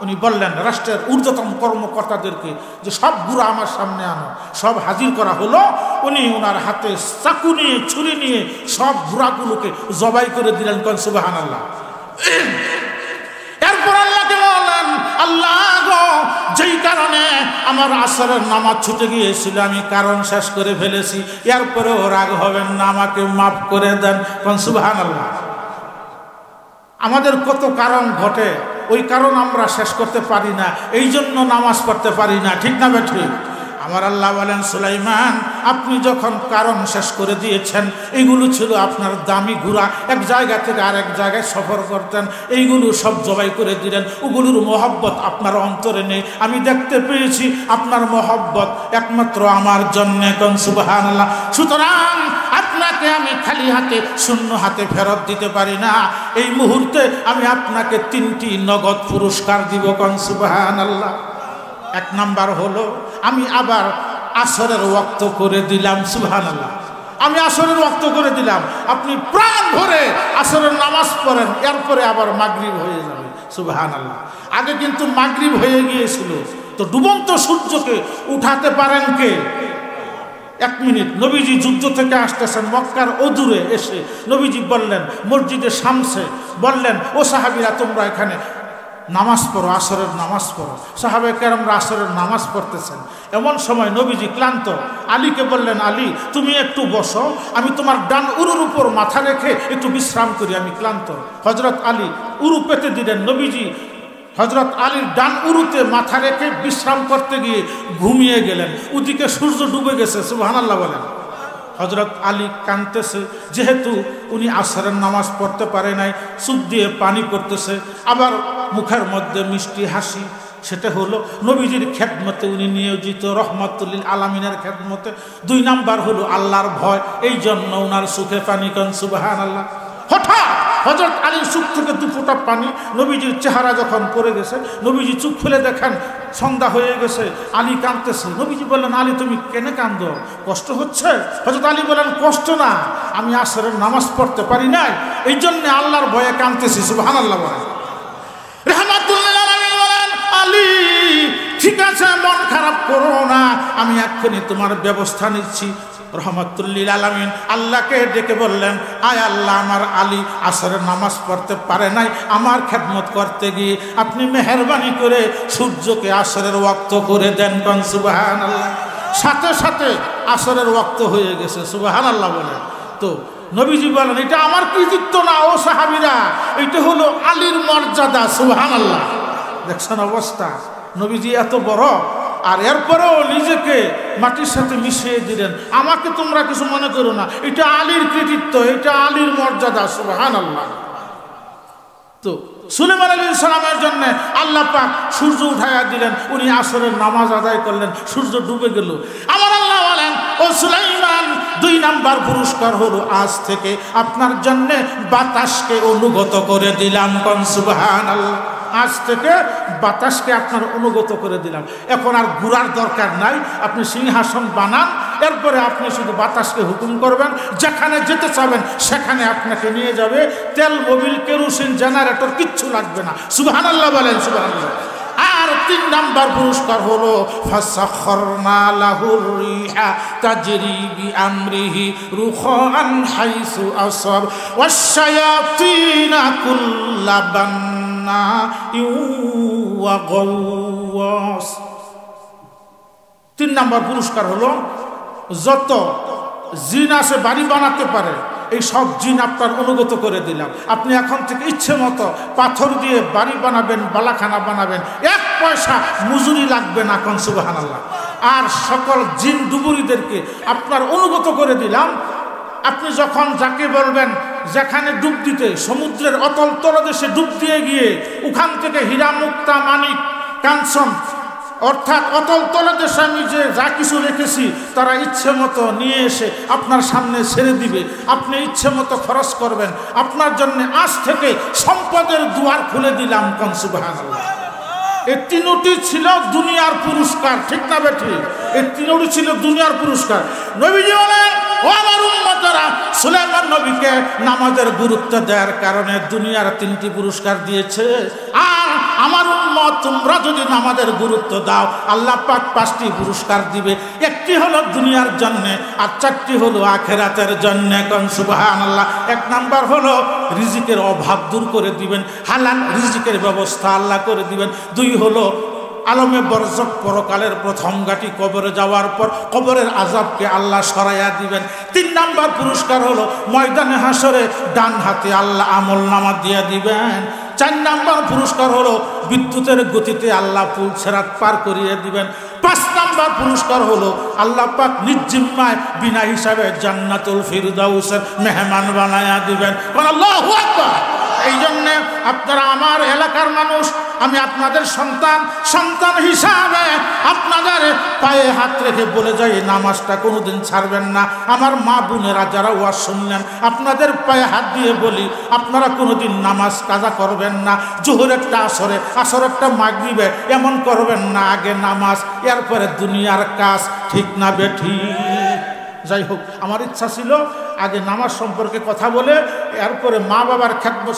উনি বললেন রাষ্ট্রের ঊর্ধ্বতন কর্মকর্তাদেরকে যে সব ঘোড়া আমার সামনে আনো। সব হাজির করা হলো। উনি ওনার হাতে চাকু নিয়ে, ছুরি নিয়ে সব ঘোড়াগুলোকে জবাই করে দিলেন। কোন সুবহানাল্লাহ। এরপর আল্লাহকে বললেন, আল্লাহ গো, যেই কারণে আমার আসরের নামাজ ছুটে গিয়েছিল আমি কারণ শেষ করে ফেলেছি, এরপরেও রাগ হবেন না, আমাকে মাফ করে দেন। কোন সুবহানাল্লাহ। আমাদের কত কারণ ঘটে, ওই কারণ আমরা শেষ করতে পারি না, এই জন্য নামাজ পড়তে পারি না। ঠিক না ঠিক? আমার আল্লাহ বলেন, সুলাইমান, আপনি যখন কারণ শেষ করে দিয়েছেন, এইগুলো ছিল আপনার দামি ঘোড়া, এক জায়গা থেকে আরেক জায়গায় সফর করতেন, এইগুলো সব জবাই করে দিলেন। ওগুলোর মহব্বত আপনার অন্তরে নেই, আমি দেখতে পেয়েছি আপনার মহব্বত একমাত্র আমার জন্যে। কোন সুবহানাল্লাহ। সুতরাং আপনাকে আমি খালি হাতে, শূন্য হাতে ফেরত দিতে পারি না। এই মুহূর্তে আমি আপনাকে 3টি নগদ পুরস্কার দিব। কোন সুবহানাল্লাহ। 1 নাম্বার হলো আমি আবার আসরের ওয়াক্ত করে দিলাম। সুবহানাল্লাহ। আমি আসরের ওয়াক্ত করে দিলাম, আপনি প্রাণ ভরে আসরের নামাজ পড়েন, এরপরে আবার মাগরিব হয়ে যাবে। সুবহানাল্লাহ। আগে কিন্তু মাগরিব হয়ে গিয়েছিল, তো ডুবন্ত সূর্যকে উঠাতে পারেন কে? 1 মিনিট। নবীজি যুদ্ধ থেকে আসতেছেন, মক্কার অদূরে এসে নবীজি বললেন, মসজিদে শামসে বললেন, ও সাহাবীরা তোমরা এখানে নামাজ পড়ো, আসরের নামাজ পড়ো। সাহাবে কেরামরা আসরের নামাজ পড়তেছেন। এমন সময় নবীজি ক্লান্ত, আলীকে বললেন, আলী তুমি একটু বসো, আমি তোমার ডান উরুর উপর মাথা রেখে একটু বিশ্রাম করি, আমি ক্লান্ত। হযরত আলী উরু পেতে দিলেন। নবীজি হযরত আলীর ডান উরুতে মাথা রেখে বিশ্রাম করতে গিয়ে ঘুমিয়ে গেলেন। ওদিকে সূর্য ডুবে গেছে। সুবহানাল্লাহ বলেন। হযরত আলী কাঁদতেছে, যেহেতু উনি আসরের নামাজ পড়তে পারে নাই, চোখ দিয়ে পানি পড়তেছে, আবার মুখের মধ্যে মিষ্টি হাসি। সেটা হলো নবীজির খেদমতে উনি নিয়োজিত, রহমাতুল লিল আলামিনের খেদমতে। 2 নাম্বার হলো আল্লাহর ভয়, এই জন্য ওনার চোখে পানি। কোন সুবহানাল্লাহ। হঠাৎ হযরত আলীর চোখ থেকে 2 ফোঁটা পানি নবীজির চেহারা যখন পড়ে গেছে, নবীজি চোখ খুলে দেখেন সন্ধ্যা হয়ে গেছে, আলী কাঁদতেছে। নবীজি বললেন, আলী তুমি কেন কাঁদো? কষ্ট হচ্ছে? হযরত আলী বলেন, কষ্ট না, আমি আসরের নামাজ পড়তে পারি নাই, এই জন্য আল্লাহর ভয়ে কাঁদতেছি। সুবহানাল্লাহ বলেন। রাহমাতুল্লাহ আলাইহি বলেন, আলী ঠিক আছে, মন খারাপ করো না, আমি এক্ষুনি তোমার ব্যবস্থা নিচ্ছি। রহমাতুল্লিল আলামিন আল্লাহকে ডেকে বললেন, আয় আল্লাহ, আমার আলী আসরের নামাজ পড়তে পারে নাই, আমার খেদমত করতে গিয়ে আপনি মেহেরবানি করে সূর্যকে আসরের ওয়াক্ত করে দেন। কোন সুবহানাল্লাহ। সাথে সাথে আসরের ওয়াক্ত হয়ে গেছে। সুবহানাল্লাহ বলেন। তো নবীজি বলেন, এটা আমার কৃতিত্ব না ও সাহাবীরা, এটা হলো আলীর মর্যাদা। সুবহানাল্লাহ। দেখছেন অবস্থা, নবীজি এত বড়, আর এরপরেও নিজেকে মাটির সাথে মিশিয়ে দিলেন। আমাকে তোমরা কিছু মনে করো না, এটা আলীর কৃতিত্ব, এটা আলীর মর্যাদা। সুবহানাল্লাহ। তো সুলাইমান আলাইহিস সালামের জন্য আল্লাহ পাক সূর্য উঠাইয়া দিলেন, উনি আসরের নামাজ আদায় করলেন, সূর্য ডুবে গেল। আমার আল্লাহ বলেন, ও সুলাইমান, 2 নাম্বার পুরস্কার হলো আজ থেকে আপনার জন্য বাতাসকে অনুগত করে দিলাম। কোন সুবহানাল্লাহ। আজ থেকে বাতাসকে আপনার অনুগত করে দিলাম। এখন আর ঘোরার দরকার নাই, আপনি সিংহাসন বানান, এরপরে আপনি শুধু বাতাসকে হুকুম করবেন, যেখানে যেতে চাবেন সেখানে আপনাকে নিয়ে যাবে। তেল, মোবিল, কেরোসিন, জেনারেটর কিচ্ছু লাগবে না। সুবহানাল্লাহ বলেন। সুবহানাল্লাহ। আর 3 নাম্বার পুরস্কার হলো ফাসাখখারনা লাহুর রিহা তাজরি বিআমরিহি রুখান হাইসু আসাব ওয়াশ-শায়াতিনা কুল্লাবান্না ওয়া গাওয়াস। 3 নম্বর পুরস্কার হলো যত জিন আছে বাড়ি বানাতে পারে এই সব জিন আপনার অনুগত করে দিলাম। আপনি এখন থেকে ইচ্ছে মতো পাথর দিয়ে বাড়ি বানাবেন, বালাখানা বানাবেন, 1 পয়সা মজুরি লাগবে না। কোন সুবহানাল্লাহ। আর সকল জিন ডুবুরিদেরকে আপনার অনুগত করে দিলাম। আপনি যখন যাকে বলবেন যেখানে ডুব দিতে, সমুদ্রের অতল তলদেশে ডুব দিয়ে গিয়ে ওখান থেকে হীরা মুক্তা মানিক কাঞ্চন অর্থাৎ অতল তলদেশে আমি যে যা কিছু রেখেছি তারা ইচ্ছে মতো নিয়ে এসে আপনার সামনে ছেড়ে দিবে। আপনি ইচ্ছে মতো খরচ করবেন। আপনার জন্য আজ থেকে সম্পদের দুয়ার খুলে দিলাম। কোন সুবহানাল্লাহ। এই 3টি ছিল দুনিয়ার পুরস্কার, ঠিক না বেঠিক? এই 3টি ছিল দুনিয়ার পুরস্কার। নবীজি বলেন, ও আমার উম্মতরা, সুলাইমান নবীকে নামাজের গুরুত্ব দেওয়ার কারণে দুনিয়ার 3টি পুরস্কার দিয়েছে। আর আমার উম্মত, তোমরা যদি নামাজের গুরুত্ব দাও আল্লাহ পাক 5টি পুরস্কার দিবে। একটি হলো দুনিয়ার জন্য, আর 4টি হলো আখিরাতের জন্য। কোন সুবহানাল্লাহ। 1 নাম্বার হলো রিজিকের অভাব দূর করে দিবেন, হালাল রিজিকের ব্যবস্থা আল্লাহ করে দিবেন। 2 হলো আলমে বরজক পরকালের প্রথম ঘাটি কবরে যাওয়ার পর কবরের আযাবকে আল্লাহ সরাইয়া দিবেন। 3 নাম্বার পুরস্কার হলো ময়দানে হাসরে ডান হাতে আল্লাহ আমলনামা দিয়ে দিবেন। 4 নাম্বার পুরস্কার হলো বিদ্যুতের গতিতে আল্লাহ পুল সিরাত পার করিয়ে দিবেন। 5 নাম্বার পুরস্কার হলো আল্লাহ পাক নিজ জিম্মায় বিনা হিসাবে জান্নাতুল ফিরদাউসের মেহমান বানায়া দিবেন। আল্লাহু আকবার। এই জন্যে আপনারা আমার এলাকার মানুষ, আমি আপনাদের সন্তান হিসাবে আপনাদের পায়ে হাত রেখে বলে যাই, নামাজটা কোনোদিন ছাড়বেন না। আমার মা বোনেরা যারা ওয়াজ শুনলেন, আপনাদের পায়ে হাত দিয়ে বলি, আপনারা কোনোদিন নামাজ কাজা করবেন না। জোহরেরটা আসরে, আসরেরটা মাগরিবে, এমন করবেন না। আগে নামাজ, এরপরে দুনিয়ার কাজ, ঠিক না বেঠিক? যাই হোক, আমার ইচ্ছা ছিল আগে নামাজ সম্পর্কে কথা বলে এরপরে মা বাবার খেদমত